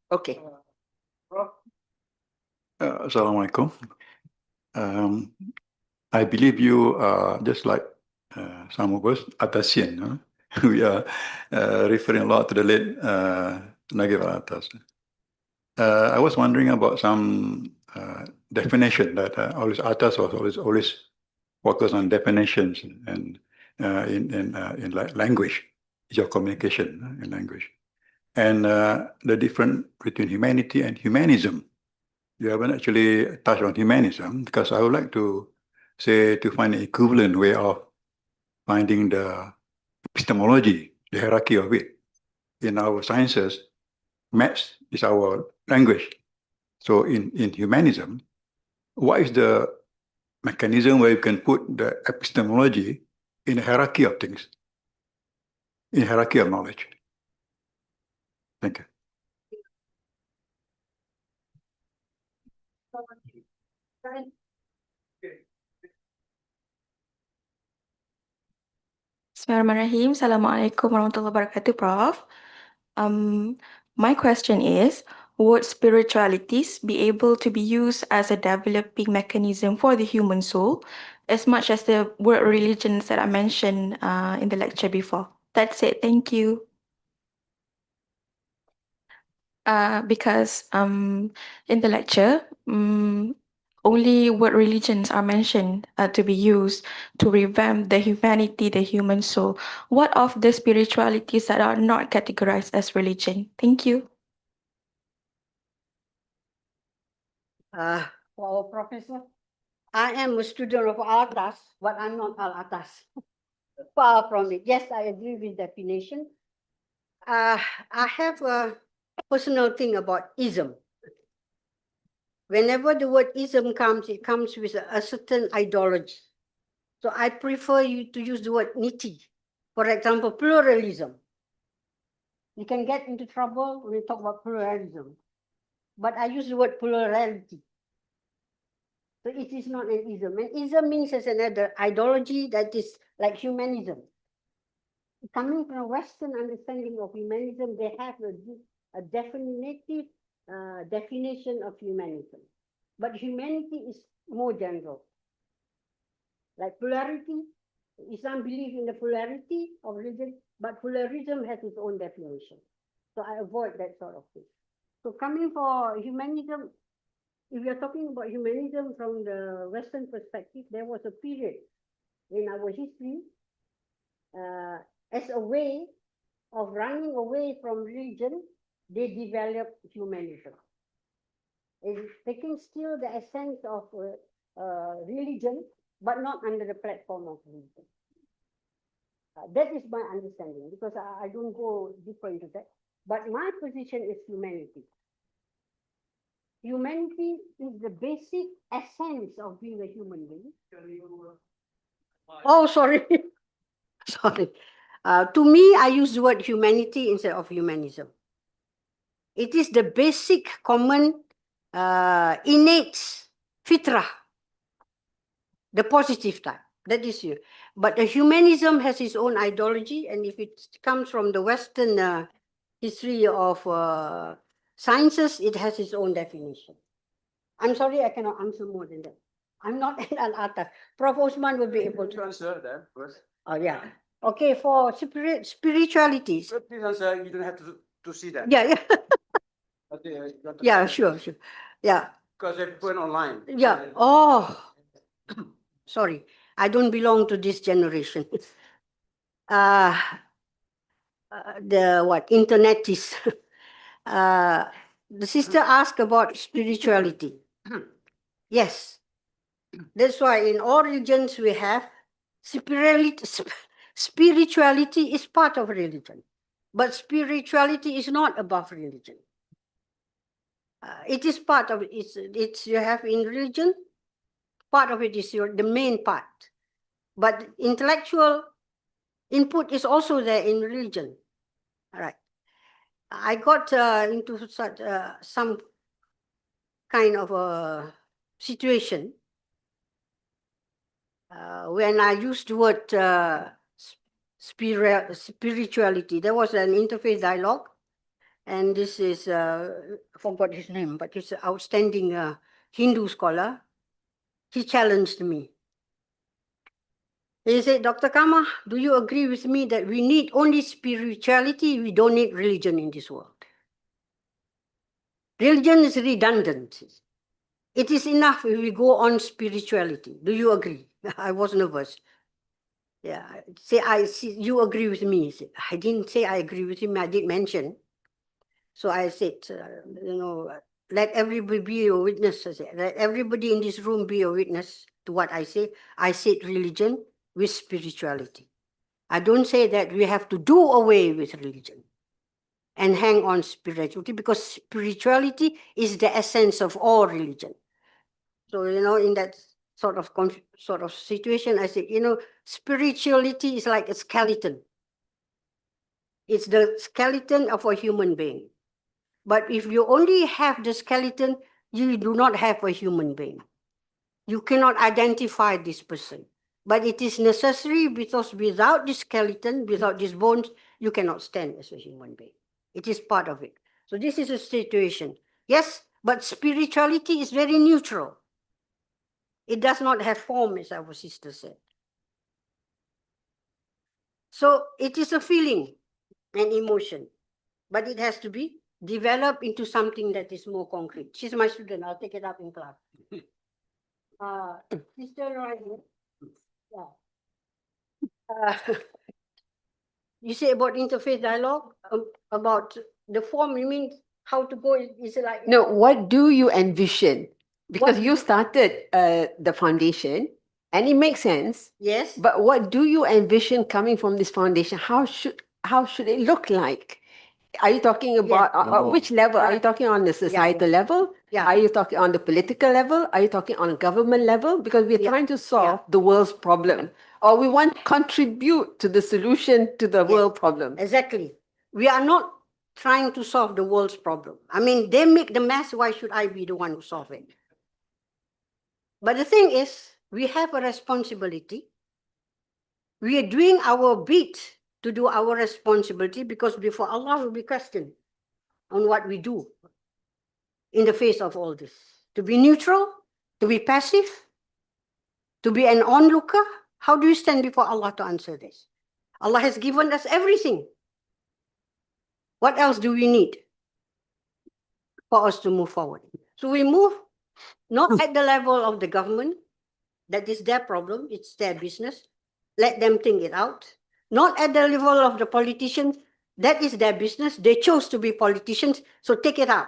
Okay. Assalamualaikum. I believe you are just like some of us, Atasian. Huh? We are referring a lot to the late Nagib Atas. I was wondering about some definition that always Atas was always focused on definitions and in like language, your communication in language, and the difference between humanity and humanism. You haven't actually touched on humanism, because I would like to say to find an equivalent way of finding the epistemology, the hierarchy of it. In our sciences, maths is our language. So in humanism, what is the mechanism where you can put the epistemology in a hierarchy of things, in a hierarchy of knowledge? Thank you. Bismillahirrahmanirrahim. Assalamualaikum warahmatullahi wabarakatuh, Prof. My question is, would spiritualities be able to be used as a developing mechanism for the human soul, as much as the word religions that I mentioned in the lecture before? That's it. Thank you. Because in the lecture, only word religions are mentioned to be used to revamp the humanity, the human soul. What of the spiritualities that are not categorized as religion? Thank you. For our professor, I am a student of Al-Atas, but I'm not Al-Atas. Far from it. Yes, I agree with definition. I have a personal thing about ism. Whenever the word ism comes, it comes with a certain ideology. So I prefer you to use the word niti. For example, pluralism. You can get into trouble when you talk about pluralism. But I use the word plurality. So it is not an ism. And ism means as another ideology that is like humanism. Coming from a Western understanding of humanism, they have a definitive definition of humanism. But humanity is more general. Like plurality, Islam believes in the plurality of religion, but pluralism has its own definition. So I avoid that sort of thing. So coming for humanism, if you're talking about humanism from the Western perspective, there was a period in our history as a way of running away from religion, they developed humanism. It's taking still the essence of religion, but not under the platform of religion. That is my understanding, because I don't go deeper into that. But my position is humanity. Humanity is the basic essence of being a human being. Oh, sorry. Sorry. To me, I use the word humanity instead of humanism. It is the basic, common, innate fitrah, the positive type. That is you. But the humanism has its own ideology, and if it comes from the Western history of sciences, it has its own definition. I'm sorry, I cannot answer more than that. I'm not an Al-Atas. Prof. Osman will be able to answer that first. Oh, yeah. Okay, for spiritualities. Please answer, you don't have to see that. Yeah. Okay, Yeah, sure. Yeah. Because they put it online. Yeah. Oh, sorry. I don't belong to this generation. internet is. The sister asked about spirituality. Yes, that's why in all religions we have spirituality is part of religion, but spirituality is not above religion. It is part of it's you have in religion. Part of it is the main part, but intellectual input is also there in religion. All right. I got into such some kind of a situation when I used the word spirituality. There was an interfaith dialogue, and this is I forgot his name, but he's an outstanding Hindu scholar. He challenged me. He said, Dr. Kamar, do you agree with me that we need only spirituality, we don't need religion in this world? Religion is redundant. It is enough if we go on spirituality. Do you agree? I was nervous. Yeah, you agree with me. I didn't say I agree with him, I did mention. So I said, let everybody be a witness. I said, let everybody in this room be a witness to what I say. I said religion with spirituality. I don't say that we have to do away with religion and hang on spirituality, because spirituality is the essence of all religion. So, in that sort of situation, I say, spirituality is like a skeleton. It's the skeleton of a human being. But if you only have the skeleton, you do not have a human being. You cannot identify this person. But it is necessary, because without this skeleton, without these bones, you cannot stand as a human being. It is part of it. So this is a situation. Yes, but spirituality is very neutral. It does not have form, as our sister said. So it is a feeling and emotion, but it has to be developed into something that is more concrete. She's my student. I'll take it up in class. Sister right here. Yeah. You say about interfaith dialogue, about the form, you mean how to go? Is it like... No, what do you envision? Because you started the foundation, and it makes sense. Yes. But what do you envision coming from this foundation? How should it look like? Are you talking about which level? Are you talking on the societal level? Yeah. Are you talking on the political level? Are you talking on government level? Because we're trying to solve the world's problem, or we want to contribute to the solution to the world problem. Exactly. We are not trying to solve the world's problem. I mean, they make the mess. Why should I be the one who solve it? But the thing is, we have a responsibility. We are doing our bit to do our responsibility, because before Allah will be questioned on what we do in the face of all this. To be neutral, to be passive, to be an onlooker. How do you stand before Allah to answer this? Allah has given us everything. What else do we need for us to move forward? So we move not at the level of the government. That is their problem. It's their business. Let them think it out. Not at the level of the politicians. That is their business. They chose to be politicians. So take it out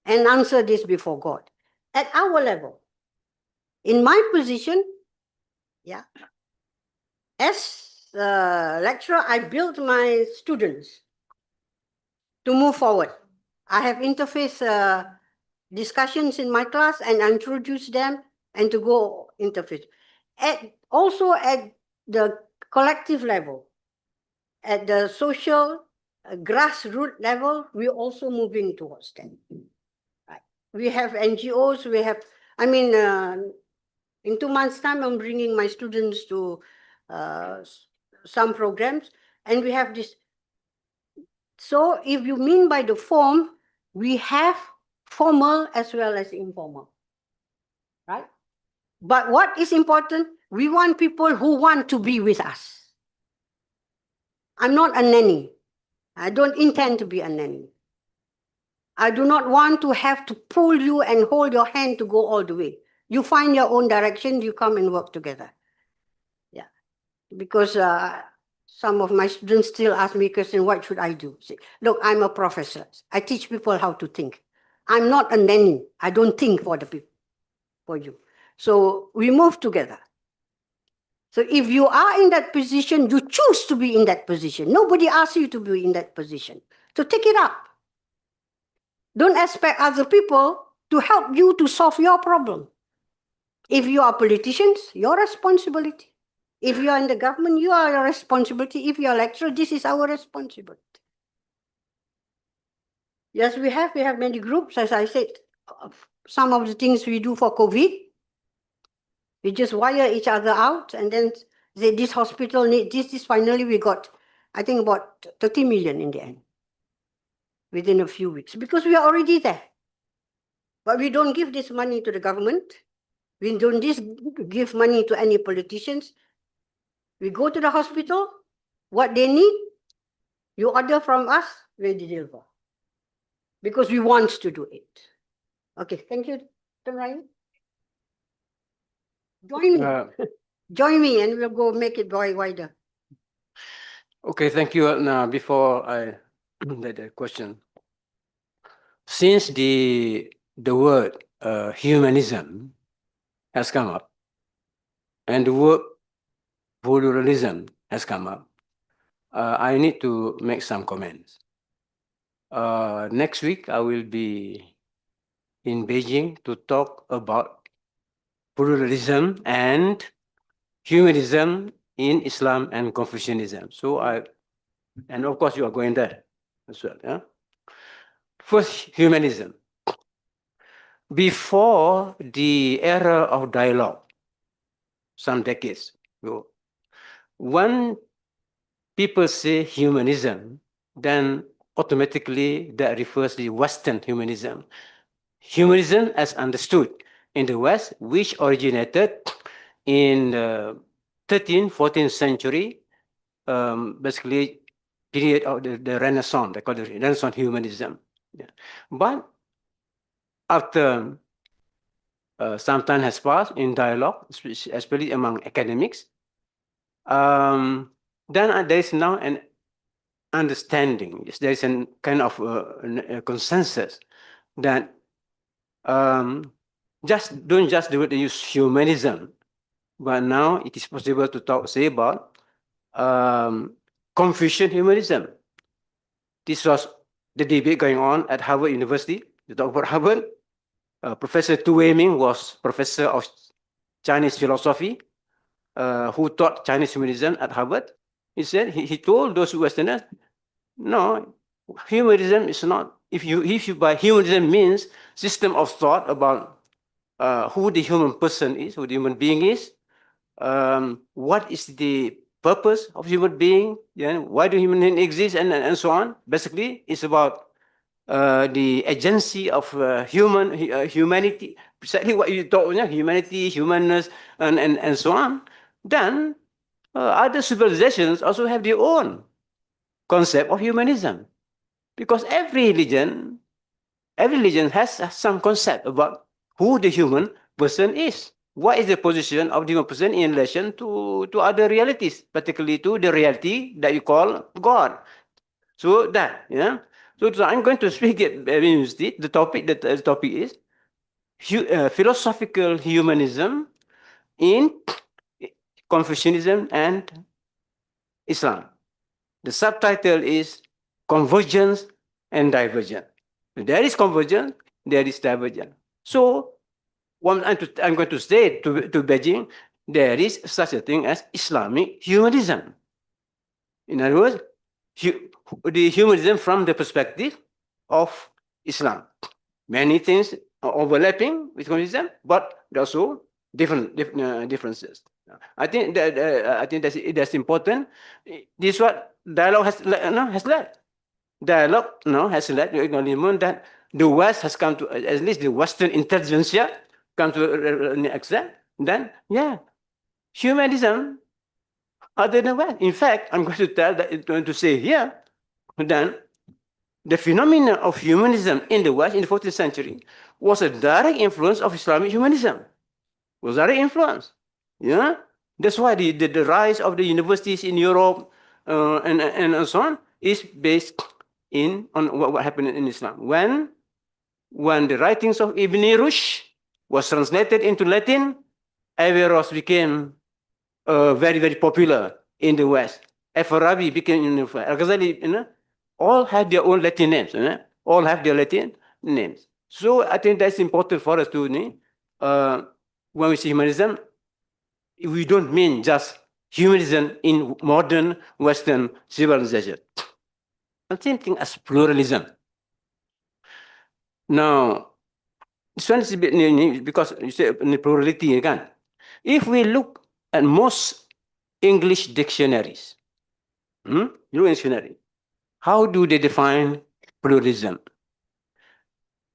and answer this before God. At our level, in my position, as a lecturer, I built my students to move forward. I have interfaith discussions in my class, and I introduce them and to go interfaith. Also at the collective level, at the social grassroots level, we're also moving towards that. Right. We have NGOs, we have, in 2 months' time, I'm bringing my students to some programs, and we have this. So if you mean by the form, we have formal as well as informal, right? But what is important, we want people who want to be with us. I'm not a nanny. I don't intend to be a nanny. I do not want to have to pull you and hold your hand to go all the way. You find your own direction, you come and work together. Yeah, because some of my students still ask me question, what should I do? Say, look, I'm a professor. I teach people how to think. I'm not a nanny. I don't think for the people, for you. So we move together. So if you are in that position, you choose to be in that position. Nobody asks you to be in that position. So take it up. Don't expect other people to help you to solve your problem. If you are politicians, your responsibility. If you are in the government, you are your responsibility. If you are lecturer, this is our responsibility. Yes, we have many groups, as I said. Some of the things we do for COVID, we just wire each other out and then say this hospital needs this. Finally, we got, I think, about 30 million in the end, within a few weeks, because we are already there. But we don't give this money to the government. We don't give money to any politicians. We go to the hospital, what they need, you order from us, we deliver. Because we want to do it. Okay, thank you, Dr. Ryan. Join me. Join me and we'll go make it wider. Okay, thank you. Now, before I let the question, since the word humanism has come up and the word pluralism has come up, I need to make some comments. Next week, I will be in Beijing to talk about pluralism and humanism in Islam and Confucianism. So and of course you are going there as well. Yeah? First, humanism. Before the era of dialogue, some decades ago, when people say humanism, then automatically that refers to Western humanism. Humanism as understood in the West, which originated in the 13th, 14th century, basically period of the Renaissance, they call it Renaissance humanism. Yeah. But after some time has passed in dialogue, especially among academics, then there is now an understanding, there is a kind of a consensus that don't just do it use humanism, but now it is possible to say about Confucian humanism. This was the debate going on at Harvard University. You talk about Harvard. Professor Tu Weiming was professor of Chinese philosophy, who taught Chinese humanism at Harvard. He said he told those Westerners, no, humanism is not. If you by humanism means system of thought about who the human person is, who the human being is, what is the purpose of human being, why do human beings exist, and so on. Basically, it's about the agency of humanity, precisely what you talk about, humanity, humanness, and so on. Then other civilizations also have their own concept of humanism, because every religion has some concept about who the human person is. What is the position of the human person in relation to other realities, particularly to the reality that you call God? So that, So I'm going to speak at university. The topic is philosophical humanism in Confucianism and Islam. The subtitle is Convergence and Divergence. There is convergence, there is divergence. So I'm going to say to Beijing, there is such a thing as Islamic humanism. In other words, the humanism from the perspective of Islam. Many things are overlapping with humanism, but also differences. I think that's important. This is what dialogue has led. Dialogue has led to acknowledgement that the West has come to, at least the Western intelligentsia, come to an extent. Then, humanism other than West. In fact, I'm going to say here that the phenomenon of humanism in the West in the 14th century was a direct influence of Islamic humanism. Was direct influence. That's why the rise of the universities in Europe, and so on, is based on what happened in Islam. When the writings of Ibn Rushd was translated into Latin, Averroes became very, very popular in the West. Al-Farabi became unified. Al-Ghazali, all have their own Latin names. All have their Latin names. So I think that's important for us to when we see humanism, we don't mean just humanism in modern Western civilization. The same thing as pluralism. Now, this one is a bit new because you say plurality again. If we look at most English dictionaries, how do they define pluralism?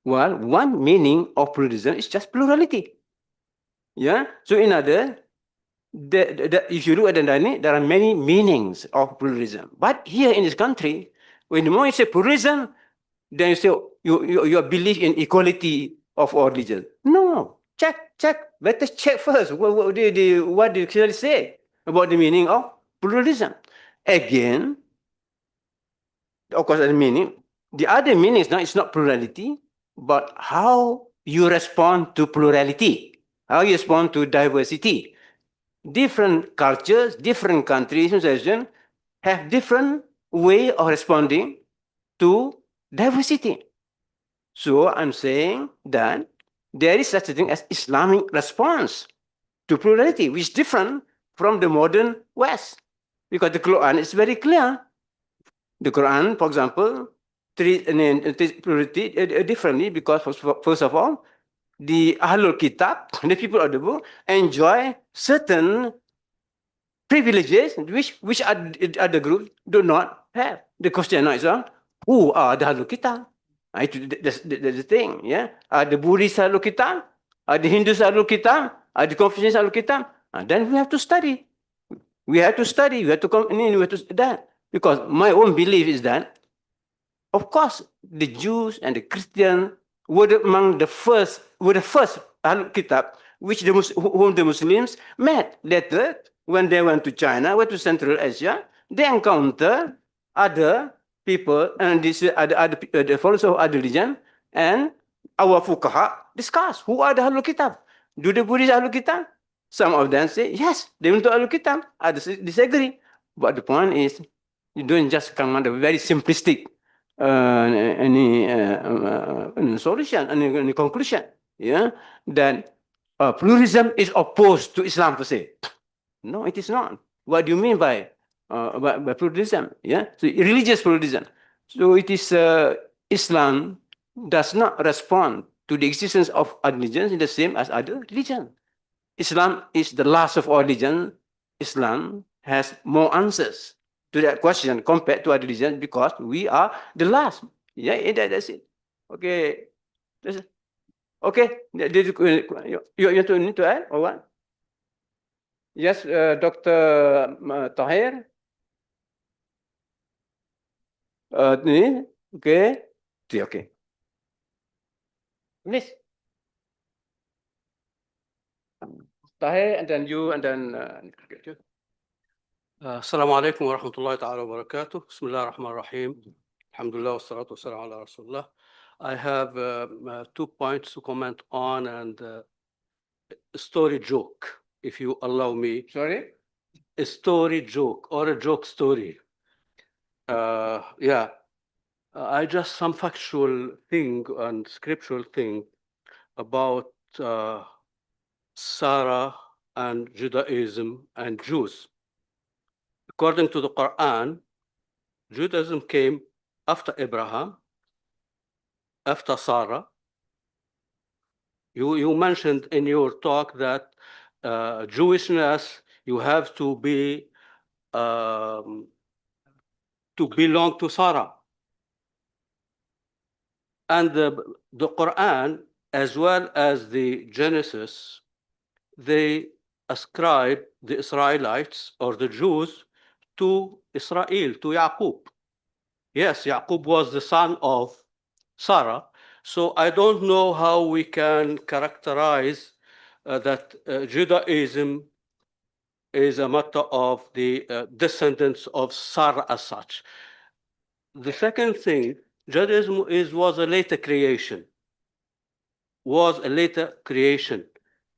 Well, one meaning of pluralism is just plurality. Yeah. So in other, if you look at the dynamic, there are many meanings of pluralism. But here in this country, when the more you say pluralism, then you say you believe in equality of all religions. No, check. Better check first. What do you clearly say about the meaning of pluralism? Again, of course, the meaning. The other meaning is not plurality, but how you respond to plurality, how you respond to diversity. Different cultures, different countries, have different way of responding to diversity. So I'm saying that there is such a thing as Islamic response to plurality, which is different from the modern West. Because the Quran is very clear. The Quran, for example, treats plurality differently because, first of all, the Ahlul Kitab, the people of the book, enjoy certain privileges which other groups do not have. The question now is, who are the Ahlul Kitab? That's the thing, yeah. Are the Buddhists Ahlul Kitab? Are the Hindus Ahlul Kitab? Are the Confucians Ahlul Kitab? Then we have to study. We have to that. Because my own belief is that, of course, the Jews and the Christians were the first Ahlul Kitab, whom the Muslims met. Later, when they went to China, went to Central Asia, they encountered other people and the followers of other religion, and our fuqaha discuss who are the Ahlul Kitab. Do the Buddhists Ahlul Kitab? Some of them say yes, they went to Ahlul Kitab. Others disagree. But the point is, you don't just come out of very simplistic any solution, any conclusion. Yeah, that pluralism is opposed to Islam per se. No, it is not. What do you mean by pluralism? Yeah, so religious pluralism. So it is Islam does not respond to the existence of other religions in the same as other religions. Islam is the last of all religions. Islam has more answers to that question compared to other religions because we are the last. Yeah, that's it. Okay. Okay. You need to add or what? Yes, Dr. Tahir. Okay. Okay. Please. Tahir, and then you, and then السلام عليكم ورحمة الله تعالى وبركاته. بسم الله الرحمن الرحيم. الحمد لله والصلاة والسلام على رسول الله. I have 2 points to comment on and a story joke, if you allow me. Sorry? A story joke or a joke story. Yeah. I just some factual thing and scriptural thing about Sarah and Judaism and Jews. According to the Quran, Judaism came after Abraham, after Sarah. You mentioned in your talk that Jewishness, you have to be to belong to Sarah. And the Quran, as well as the Genesis, they ascribe the Israelites or the Jews to Israel, to Yaqub. Yes, Yaqub was the son of Sarah. So I don't know how we can characterize that Judaism is a matter of the descendants of Sarah as such. The second thing, Judaism was a later creation. Was a later creation.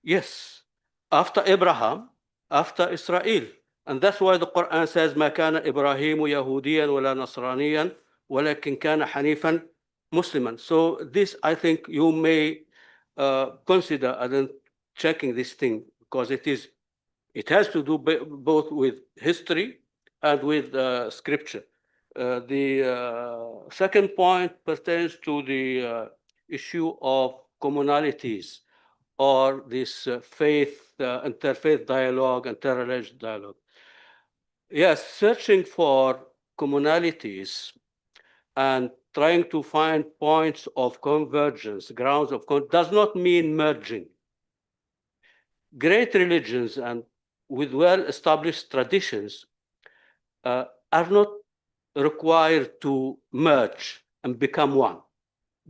Yes, after Abraham, after Israel. And that's why the Quran says, ما كان إبراهيم يهوديا ولا نصرانيا ولكن كان حنيفا مسلما. So this, I think you may consider and checking this thing, because it has to do both with history and with scripture. The second point pertains to the issue of commonalities or this faith, interfaith dialogue, interreligious dialogue. Yes, searching for commonalities and trying to find points of convergence, grounds of does not mean merging. Great religions and with well-established traditions are not required to merge and become one,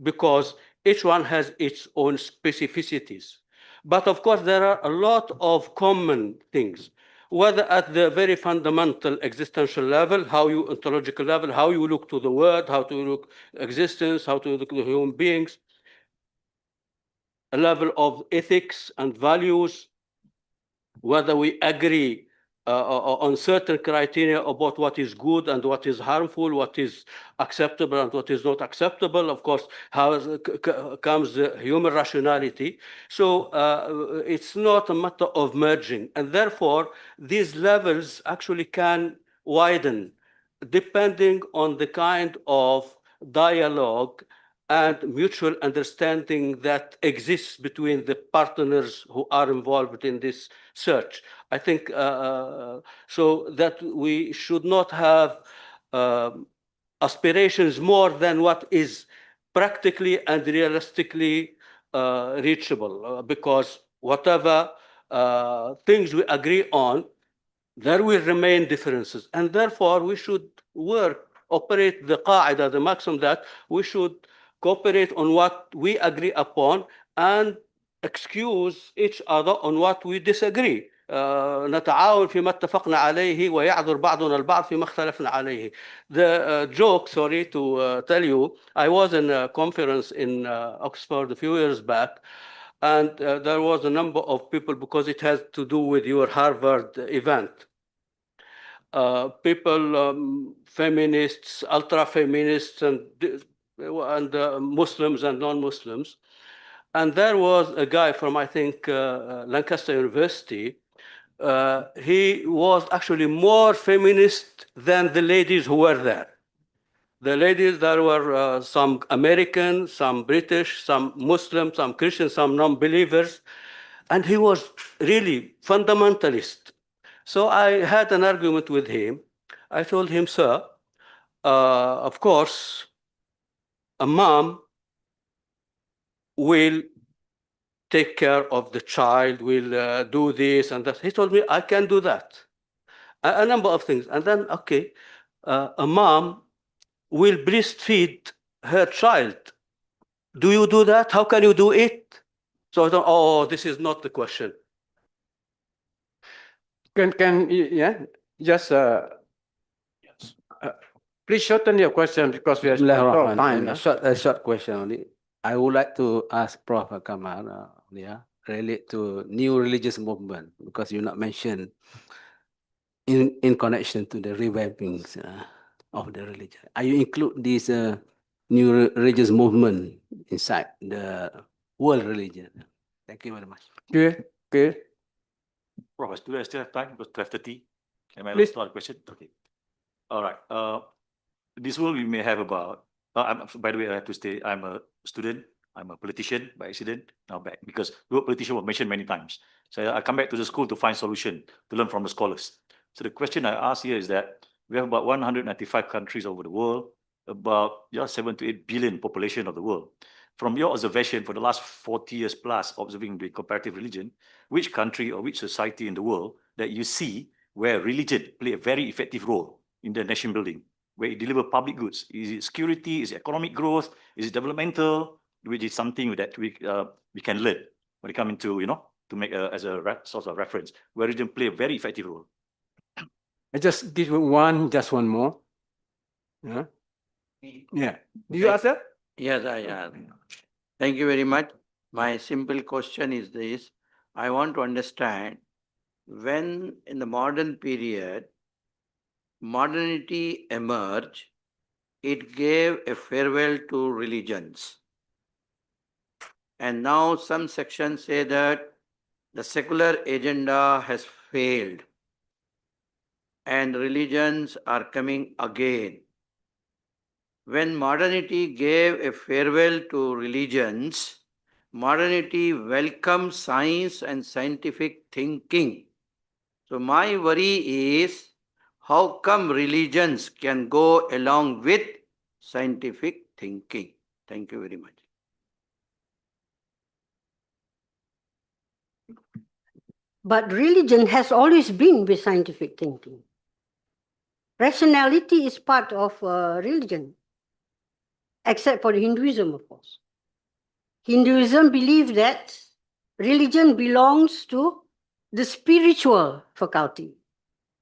because each one has its own specificities. But of course, there are a lot of common things, whether at the very fundamental existential level, ontological level, how you look to the world, how to look existence, how to look to human beings, a level of ethics and values, whether we agree on certain criteria about what is good and what is harmful, what is acceptable and what is not acceptable. Of course, how comes human rationality. So it's not a matter of merging. And therefore, these levels actually can widen depending on the kind of dialogue and mutual understanding that exists between the partners who are involved in this search. I think so that we should not have aspirations more than what is practically and realistically reachable, because whatever things we agree on, there will remain differences. And therefore, we should operate the qaida, the maxim that we should cooperate on what we agree upon and excuse each other on what we disagree. نتعاون فيما اتفقنا عليه ويعذر بعضنا البعض فيما اختلفنا عليه. The joke, sorry to tell you, I was in a conference in Oxford a few years back, and there was a number of people, because it has to do with your Harvard event. People, feminists, ultra-feminists, and Muslims and non-Muslims. And there was a guy from, I think, Lancaster University. He was actually more feminist than the ladies who were there. The ladies, there were some American, some British, some Muslim, some Christian, some non-believers. And he was really fundamentalist. So I had an argument with him. I told him, sir, of course, a mom will take care of the child, will do this and that. He told me, I can do that. A number of things. And then, okay, a mom will breastfeed her child. Do you do that? How can you do it? So I thought, oh, this is not the question. Just please shorten your question, because we are short of time. A short question only. I would like to ask Prof. Kamar, relate to new religious movement, because you not mentioned in connection to the revamping of the religion. Are you include this new religious movement inside the world religion? Thank you very much. Okay. Prof, do I still have time? Because 12:30. Am I allowed Please. to start a question? Okay. All right. This world we may have about. By the way, I have to say I'm a student. I'm a politician by accident. Now back, because the word politician was mentioned many times. So I come back to the school to find solution, to learn from the scholars. So the question I ask here is that we have about 195 countries over the world, about 7 to 8 billion population of the world. From your observation for the last 40 years plus observing the comparative religion, which country or which society in the world that you see where religion play a very effective role in the nation building, where it deliver public goods? Is it security? Is it economic growth? Is it developmental? Which is something that we can learn when it comes into, to make as a source of reference, where religion play a very effective role. I just give you just one more. Yeah. Yeah. Do you ask that? Yes, I ask. Thank you very much. My simple question is this. I want to understand when in the modern period, modernity emerged, it gave a farewell to religions. And now some sections say that the secular agenda has failed and religions are coming again. When modernity gave a farewell to religions, modernity welcomed science and scientific thinking. So my worry is, how come religions can go along with scientific thinking? Thank you very much. But religion has always been with scientific thinking. Rationality is part of religion, except for Hinduism, of course. Hinduism believes that religion belongs to the spiritual faculty,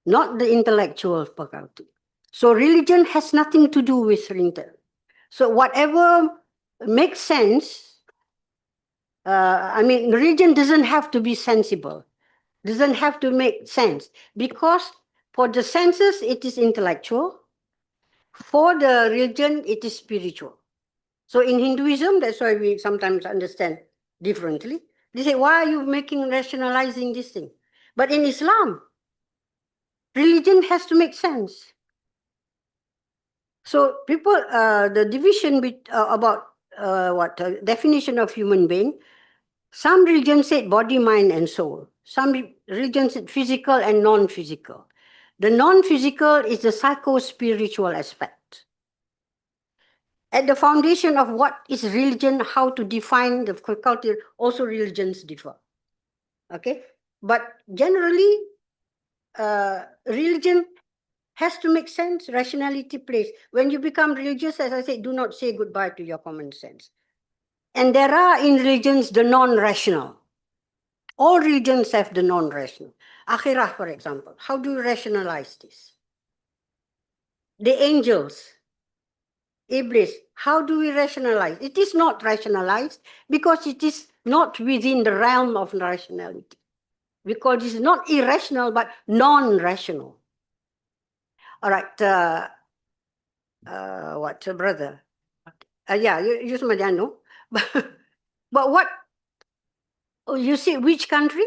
not the intellectual faculty. So religion has nothing to do with religion. So whatever makes sense, religion doesn't have to be sensible, doesn't have to make sense, because for the senses it is intellectual, for the religion it is spiritual. So in Hinduism, that's why we sometimes understand differently. They say, why are you rationalizing this thing? But in Islam, religion has to make sense. So people, the division about definition of human being, some religions say body, mind, and soul. Some religions say physical and non-physical. The non-physical is the psycho-spiritual aspect. At the foundation of what is religion, how to define the faculty, also religions differ. Okay? But generally, religion has to make sense, rationality plays. When you become religious, as I say, do not say goodbye to your common sense. And there are in religions the non-rational. All religions have the non-rational. Akhirah, for example, how do you rationalize this? The angels, Iblis, how do we rationalize? It is not rationalized because it is not within the realm of rationality. Because it is not irrational, but non-rational. All right, brother? Yeah, you know. But what, you see which country?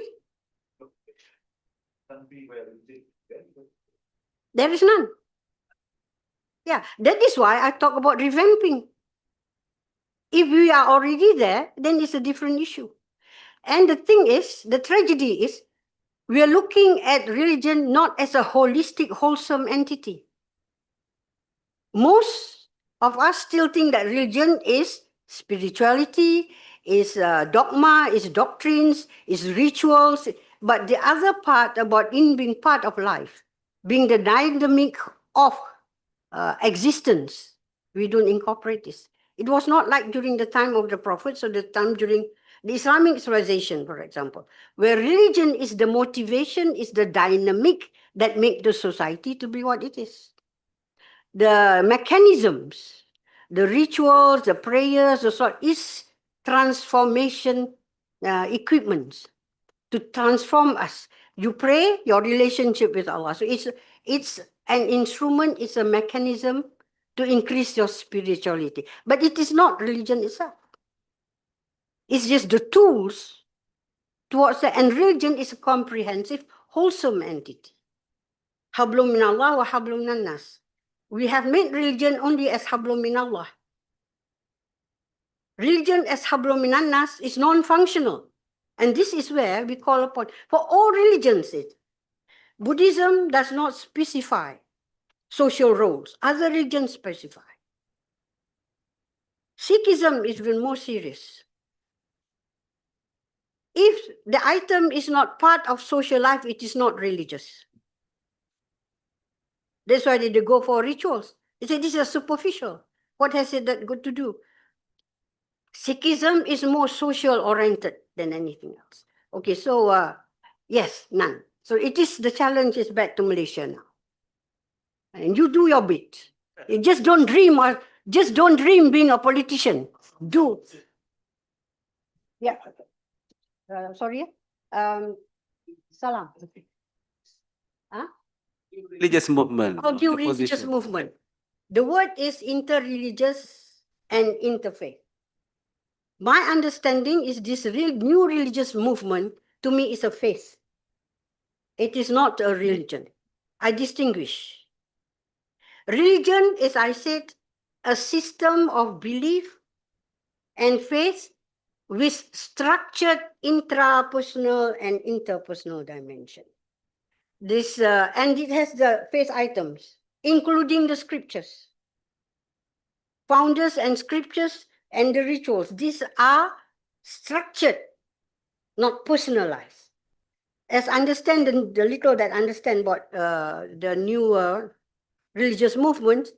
There is none. Yeah, that is why I talk about revamping. If we are already there, then it's a different issue. And the thing is, the tragedy is, we are looking at religion not as a holistic, wholesome entity. Most of us still think that religion is spirituality, is dogma, is doctrines, is rituals. But the other part about being part of life, being the dynamic of existence, we don't incorporate this. It was not like during the time of the prophets or the time during the Islamic civilization, for example, where religion is the motivation, is the dynamic that make the society to be what it is. The mechanisms, the rituals, the prayers, the sort is transformation equipments to transform us. You pray, your relationship with Allah. So it's an instrument, it's a mechanism to increase your spirituality. But it is not religion itself. It's just the tools towards that. And religion is a comprehensive, wholesome entity. Hablum min Allah wa hablum minan nas. We have made religion only as hablum min Allah. Religion as hablum minan nas is non-functional. And this is where we call upon, for all religions, Buddhism does not specify social roles. Other religions specify. Sikhism is even more serious. If the item is not part of social life, it is not religious. That's why they go for rituals. They say this is superficial. What has it that got to do? Sikhism is more social oriented than anything else. Okay, so yes, none. So it is, the challenge is back to Malaysia now. And you do your bit. You just don't dream being a politician. Do. Yeah. Sorry. Salam. Huh? Religious movement. How do you the religious position. movement? The word is interreligious and interfaith. My understanding is this new religious movement to me is a faith. It is not a religion. I distinguish. Religion, as I said, a system of belief and faith with structured intrapersonal and interpersonal dimension. This and it has the faith items, including the scriptures, founders and scriptures and the rituals. These are structured, not personalized. As I understand the little that I understand about the new religious movement,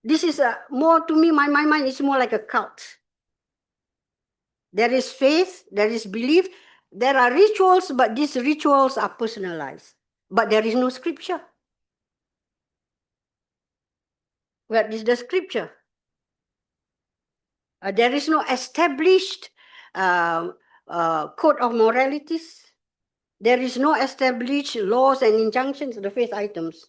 this is more to me. My mind is more like a cult. There is faith, there is belief, there are rituals, but these rituals are personalized. But there is no scripture. What is the scripture? There is no established code of moralities. There is no established laws and injunctions, the faith items.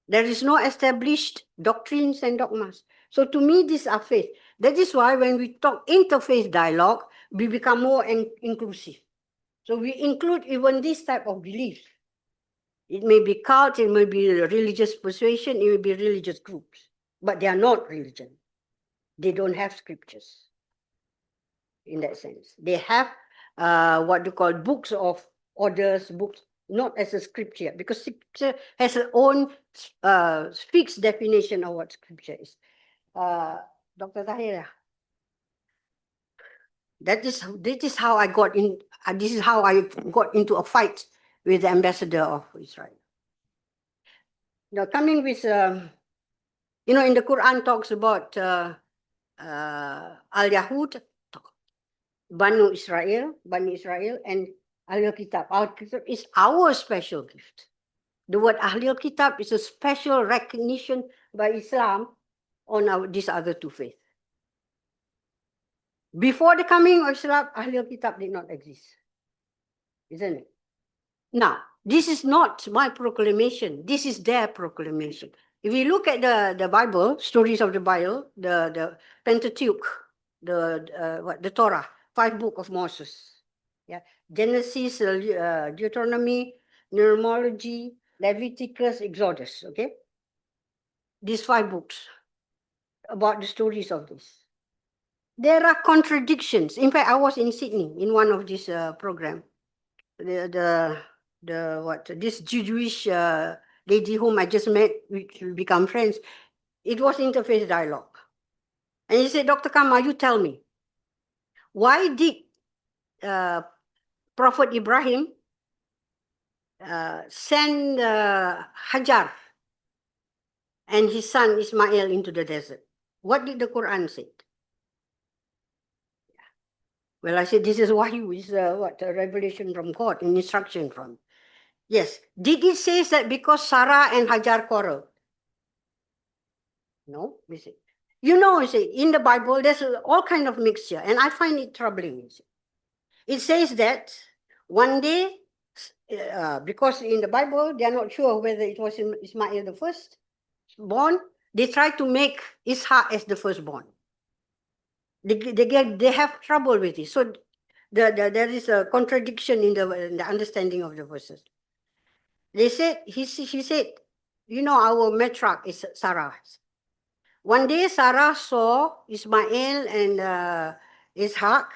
There is no established doctrines and dogmas. So to me, these are faith. That is why when we talk interfaith dialogue, we become more inclusive. So we include even this type of belief. It may be cult, it may be religious persuasion, it may be religious groups, but they are not religion. They don't have scriptures in that sense. They have what you call books of orders, books, not as a scripture, because scripture has its own fixed definition of what scripture is. Dr. Tahira, this is how I got in. This is how I got into a fight with the ambassador of Israel. Now, coming with, in the Quran talks about Al-Yahud, Banu Israel, and Ahlul Kitab. Ahlul Kitab is our special gift. The word Ahlul Kitab is a special recognition by Islam on these other two faiths. Before the coming of Islam, Ahlul Kitab did not exist. Isn't it? Now, this is not my proclamation. This is their proclamation. If we look at the Bible, stories of the Bible, the Pentateuch, the Torah, 5 books of Moses. Yeah, Genesis, Deuteronomy, Numerology, Leviticus, Exodus. Okay, these 5 books about the stories of this. There are contradictions. In fact, I was in Sydney in one of these programs. This Jewish lady whom I just met, we become friends. It was interfaith dialogue. And he said, Dr. Kamar, you tell me, why did Prophet Ibrahim send Hajar and his son Ismail into the desert? What did the Quran say? Well, I said, this is wahyu, is a revelation from God, an instruction from. Yes. Did it say that because Sarah and Hajar quarreled? No. We say, in the Bible, there's all kind of mixture, and I find it troubling. It says that one day, because in the Bible, they are not sure whether it was Ismail the first born, they try to make Ishaq as the firstborn. They have trouble with it. So there is a contradiction in the understanding of the verses. They said, he said, our matriarch is Sarah. One day Sarah saw Ismail and Ishaq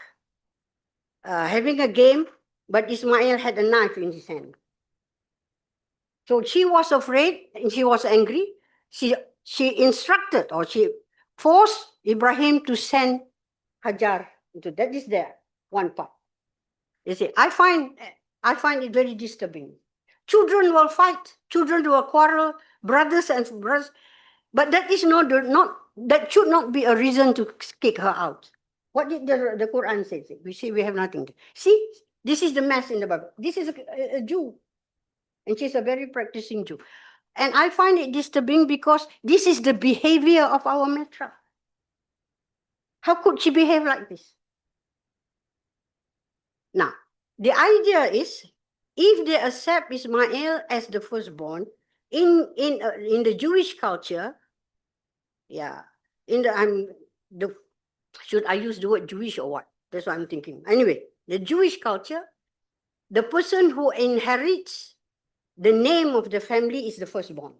having a game, but Ismail had a knife in his hand. So she was afraid and she was angry. She instructed, or she forced Ibrahim to send Hajar into that. Is there one part. You see, I find it very disturbing. Children will fight, children will quarrel, brothers and brothers, but that is that should not be a reason to kick her out. What did the Quran say? We say we have nothing. See, This is the mass in the Bible. This is a Jew. And she's a very practicing Jew. And I find it disturbing because this is the behavior of our Matra. How could she behave like this? Now, the idea is, if they accept Ismail as the firstborn, in the Jewish culture, yeah, should I use the word Jewish or what? That's what I'm thinking. Anyway, the Jewish culture, the person who inherits the name of the family is the firstborn.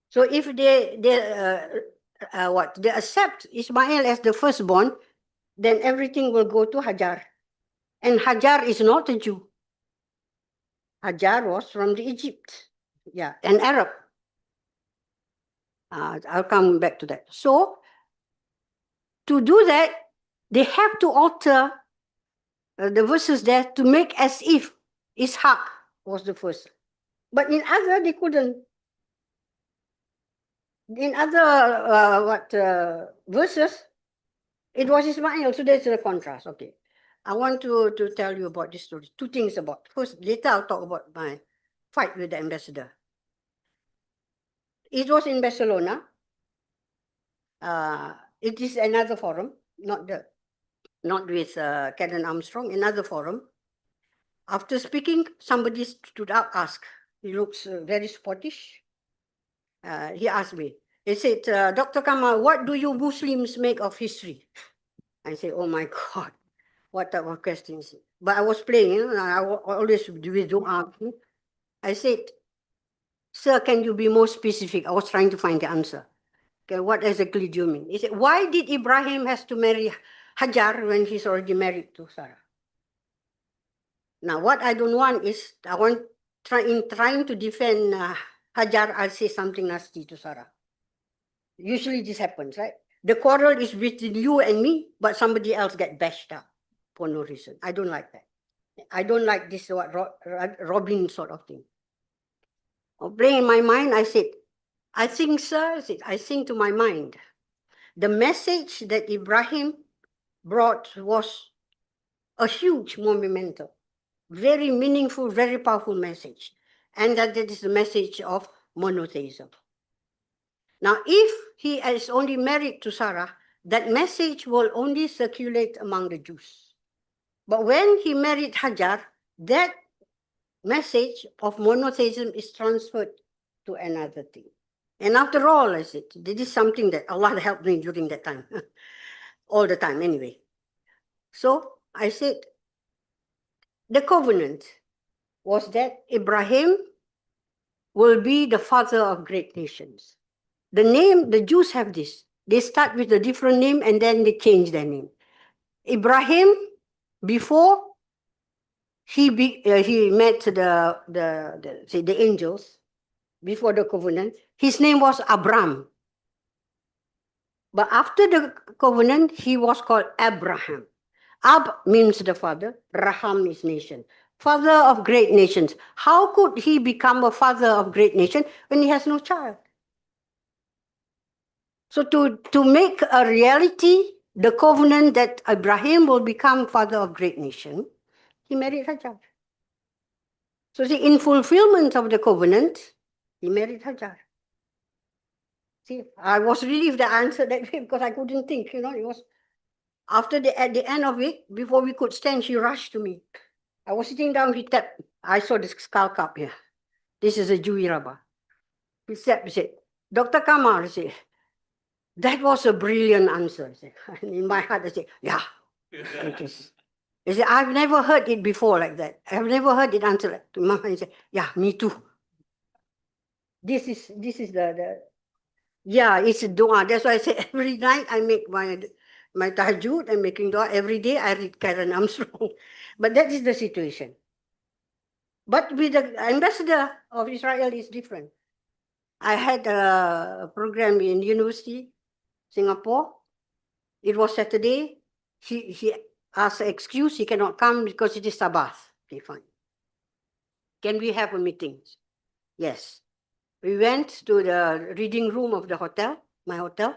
So if they accept Ismail as the firstborn, then everything will go to Hajar. And Hajar is not a Jew. Hajar was from the Egypt, yeah, an Arab. I'll come back to that. So to do that, they have to alter the verses there to make as if Ishaq was the first. But in other, they couldn't. In other verses, it was Ismail. So there's a contrast. Okay. I want to tell you about this story. Two things about. First, later I'll talk about my fight with the ambassador. It was in Barcelona. It is another forum, not with Karen Armstrong, another forum. After speaking, somebody stood up, asked. He looks very Scottish. He asked me. He said, Dr. Kamar, what do you Muslims make of history? I said, oh my God, what type of questions? But I was playing, you know, I always don't ask me. I said, sir, can you be more specific? I was trying to find the answer. Okay, what exactly do you mean? He said, why did Ibrahim has to marry Hajar when he's already married to Sarah? Now, what I don't want is, trying to defend Hajar, I'll say something nasty to Sarah. Usually this happens, right? The quarrel is between you and me, but somebody else get bashed up for no reason. I don't like that. I don't like this Robin sort of thing. Playing in my mind, I said, I think, sir, I think to my mind, the message that Ibrahim brought was a huge monumental, very meaningful, very powerful message. And that is the message of monotheism. Now, if he is only married to Sarah, that message will only circulate among the Jews. But when he married Hajar, that message of monotheism is transferred to another thing. And after all, I said, this is something that Allah helped me during that time, all the time anyway. So I said, the covenant was that Ibrahim will be the father of great nations. The name, the Jews have this. They start with a different name and then they change their name. Ibrahim, before he met the angels, before the covenant, his name was Abram. But after the covenant, he was called Abraham. Ab means the father, Raham is nation. Father of great nations. How could he become a father of great nation when he has no child? So to make a reality, the covenant that Ibrahim will become father of great nation, he married Hajar. So see, in fulfillment of the covenant, he married Hajar. See, I was relieved that I answered that way because I couldn't think, you know, it was after at the end of it, before we could stand, she rushed to me. I was sitting down, he tapped, I saw this skull cup here. This is a Jewy rabbi. He said, Dr. Kamar, he said, that was a brilliant answer. And in my heart, I said, yeah. It is. He said, I've never heard it before like that. I've never heard it answer like that. He said, yeah, me too. This is the yeah, it's a dua. That's why I say every night I make my tahajjud, I'm making dua. Every day I read Karen Armstrong. But that is the situation. But with the ambassador of Israel is different. I had a program in University, Singapore. It was Saturday. He asked an excuse, he cannot come because it is Sabbath. Okay, fine. Can we have a meeting? Yes. We went to the reading room of the hotel, my hotel.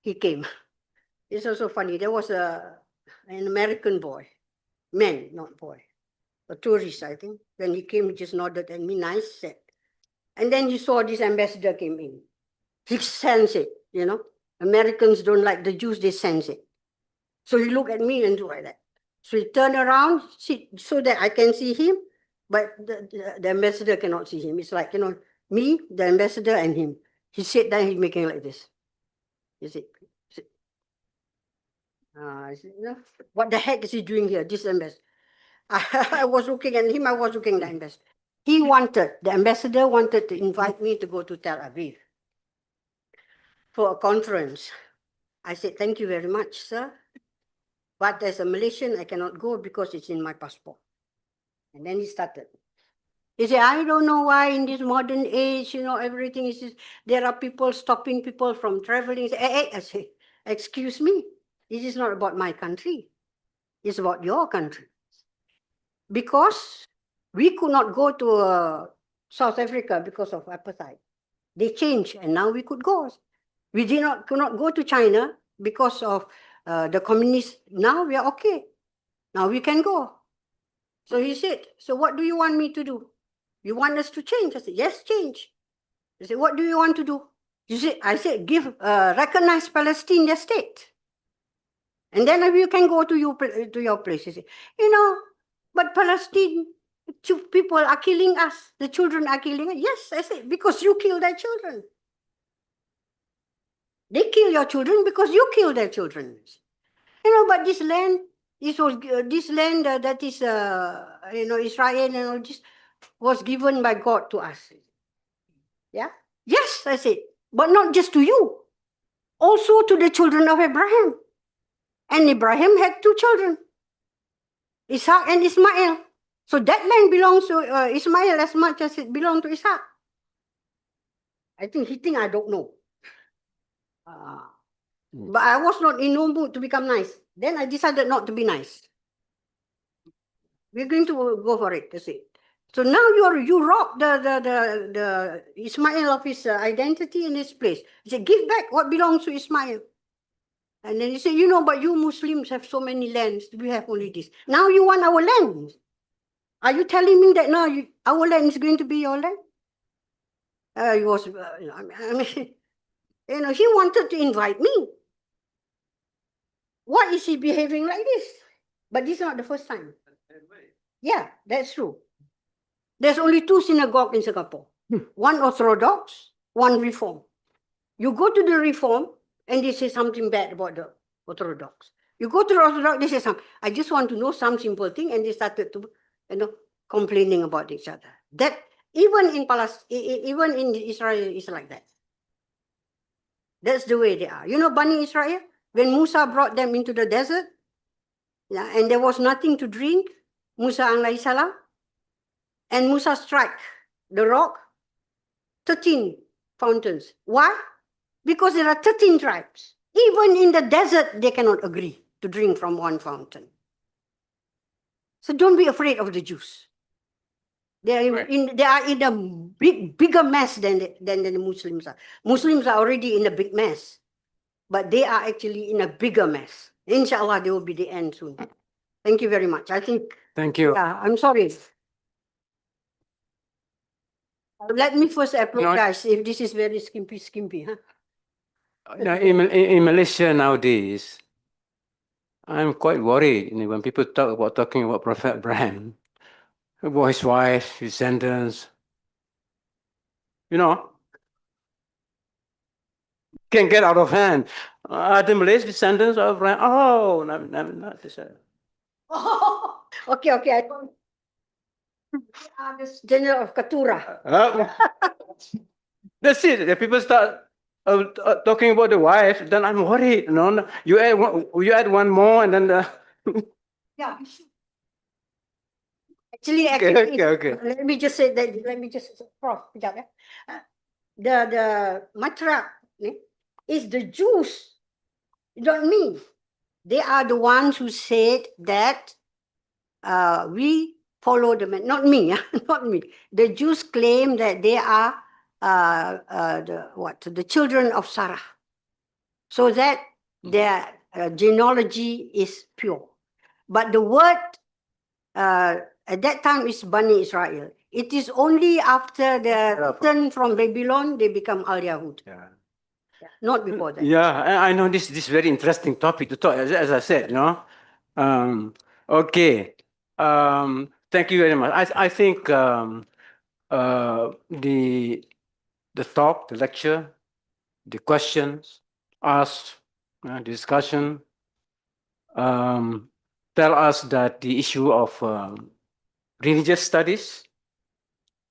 He came. It's also funny. There was an American boy. man, not boy, a tourist, I think. When he came, he just nodded at me, nice, said. And then he saw this ambassador came in. He sensed it, you know. Americans don't like the Jews, they sense it. So he looked at me and do like that. So he turned around so that I can see him, but the ambassador cannot see him. It's like, you know, me, the ambassador, and him. He sat down, he's making like this. You see? I said, you know, what the heck is he doing here, this ambassador? I was looking at him, I was looking at the ambassador. The ambassador wanted to invite me to go to Tel Aviv for a conference. I said, thank you very much, sir. But as a Malaysian, I cannot go because it's in my passport. And then he started. He said, I don't know why in this modern age, you know, everything is just, there are people stopping people from traveling. I say, excuse me, this is not about my country. It's about your country. Because we could not go to South Africa because of apartheid. They changed and now we could go. We could not go to China because of the communists. Now we are okay. Now we can go. So he said, so what do you want me to do? You want us to change? I said, yes, change. He said, what do you want to do? I said, recognize Palestine their state. And then you can go to your place. He said, you know, but Palestine, people are killing us. The children are killing us. Yes, I said, because you kill their children. They kill your children because you kill their children. You know, but this land, that is, you know, Israel and all this was given by God to us. Yeah? Yes, I said, but not just to you. Also to the children of Abraham. And Abraham had 2 children, Isaac and Ismail. So that land belongs to Ismail as much as it belonged to Isaac. I think he think I don't know. But I was not in no mood to become nice. Then I decided not to be nice. We're going to go for it, that's it. So now you rob the Ismail of his identity in his place. He said, give back what belongs to Ismail. And then he said, you know, but you Muslims have so many lands. We have only this. Now you want our land. Are you telling me that now our land is going to be your land? He was, I mean, you know, he wanted to invite me. Why is he behaving like this? But this is not the first time. Yeah, that's true. There's only 2 synagogues in Singapore. One Orthodox, one Reform. You go to the Reform, and they say something bad about the Orthodox. You go to the Orthodox, they say something. I just want to know some simple thing, and they started to, you know, complaining about each other. That even in Palestine, even in Israel, is like that. That's the way they are. You know, Bani Israel, when Musa brought them into the desert, yeah, and there was nothing to drink, Musa alayhi salam, and Musa struck the rock, 13 fountains. Why? Because there are 13 tribes. Even in the desert, they cannot agree to drink from one fountain. So don't be afraid of the Jews. They are in a bigger mess than the Muslims are. Muslims are already in a big mess, but they are actually in a bigger mess. Inshallah, they will be the end soon. Thank you very much. I think. Thank you. Yeah, I'm sorry. Let me first apologize if this is very skimpy, huh? Now, in Malaysia nowadays, I'm quite worried, you know, when people talking about Prophet Abraham, about his wife, his descendants. You know, can get out of hand. Are the Malaysian descendants of Abraham? Oh, not this. Okay. I don't. This General of Katura. That's it. The people start talking about the wife, then I'm worried. You know, you add one more, and then Yeah. Actually, okay. Let me just say that. Let me just, Prof. The matra is the Jews, not me. They are the ones who said that we follow the man. Not me, not me. The Jews claim that they are the children of Sarah, so that their genealogy is pure. But the word At that time, it's Bani Israel. It is only after the return from Babylon, they become Al Yahud. Yeah. Not before that. Yeah, I know this very interesting topic to talk, as I said, you know. Okay. Thank you very much. I think the talk, the lecture, the questions asked, discussion, tell us that the issue of religious studies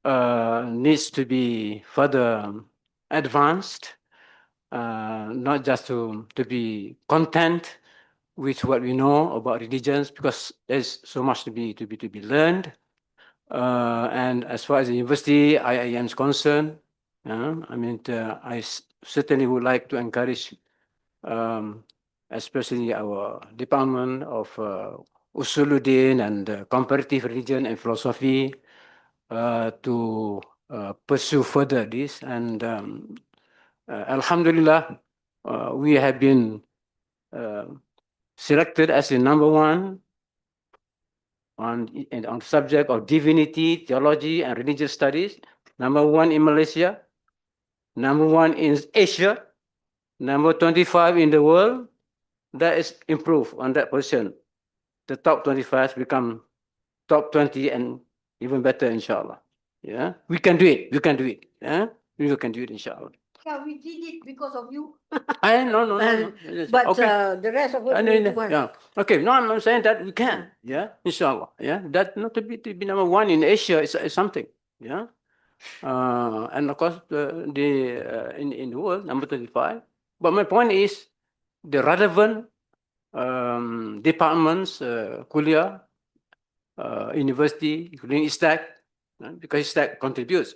needs to be further advanced, not just to be content with what we know about religions, because there's so much to be learned. And as far as the university, IIUM is concerned, I certainly would like to encourage, especially our department of Usuluddin and comparative religion and philosophy, to pursue further this. And Alhamdulillah, we have been selected as the number one on subject of divinity, theology, and religious studies. Number one in Malaysia, number one in Asia, number 25 in the world. That is improved on that position. The top 25 become top 20 and even better, inshallah. Yeah, we can do it. We can do it. Yeah, we can do it, inshallah. Yeah, we did it because of you. No. But Okay. the rest of us No, need to work. yeah. Okay. No, I'm saying that we can. Yeah, inshallah. Yeah, that not to be number one in Asia is something. Yeah, and of course in the world number 25. But my point is the relevant departments, kuliah, university, including ISTAC, because ISTAC contributes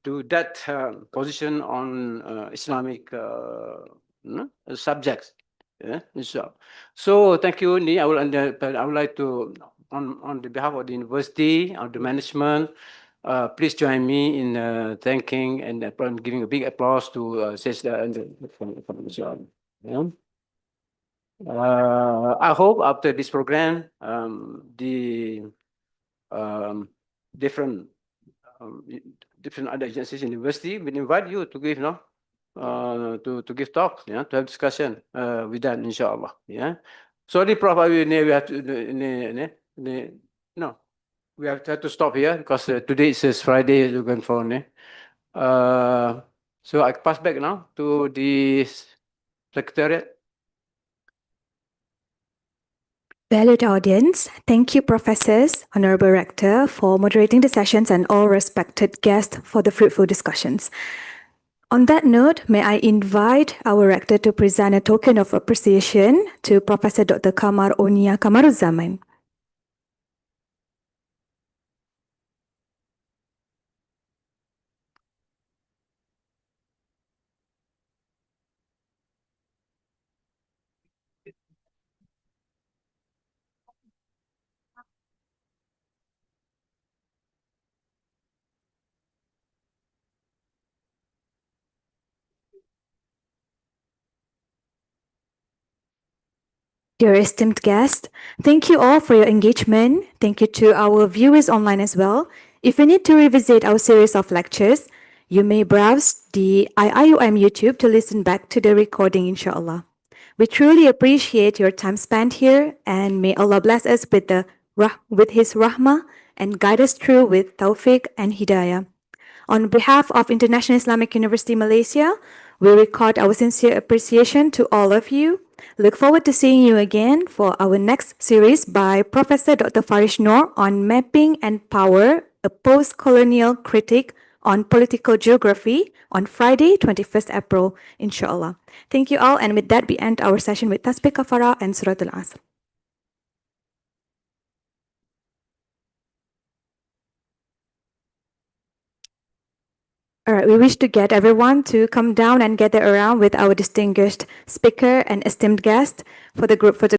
to that position on Islamic subjects. Yeah, so thank you, Ni. I would like to, on the behalf of the university, of the management, please join me in thanking and giving a big applause to Sister yeah. I hope after this program, the different other agencies in university will invite you to give to give talks, to have discussion with them, inshallah. Yeah. Sorry, Prof, we have to no, we have to stop here because today is Friday. We're going for so I pass back now to the secretariat. Valued audience, thank you, professors, Honorable Rector, for moderating the sessions and all respected guests for the fruitful discussions. On that note, may I invite our Rector to present a token of appreciation to Professor Dr. Kamar Oniah Kamaruzaman. Dear esteemed guests, thank you all for your engagement. Thank you to our viewers online as well. If you need to revisit our series of lectures, you may browse the IIUM YouTube to listen back to the recording, inshallah. We truly appreciate your time spent here, and may Allah bless us with His rahmah and guide us through with tawfiq and hidayah. On behalf of International Islamic University Malaysia, we record our sincere appreciation to all of you. Look forward to seeing you again for our next series by Professor Dr. Farish Noor on Mapping and Power, a post-colonial critique on political geography on Friday, 21st April, inshallah. Thank you all, and with that, we end our session with Tasbih Kafara and Surah Al-Asr. All right, we wish to get everyone to come down and gather around with our distinguished speaker and esteemed guest for the group photograph.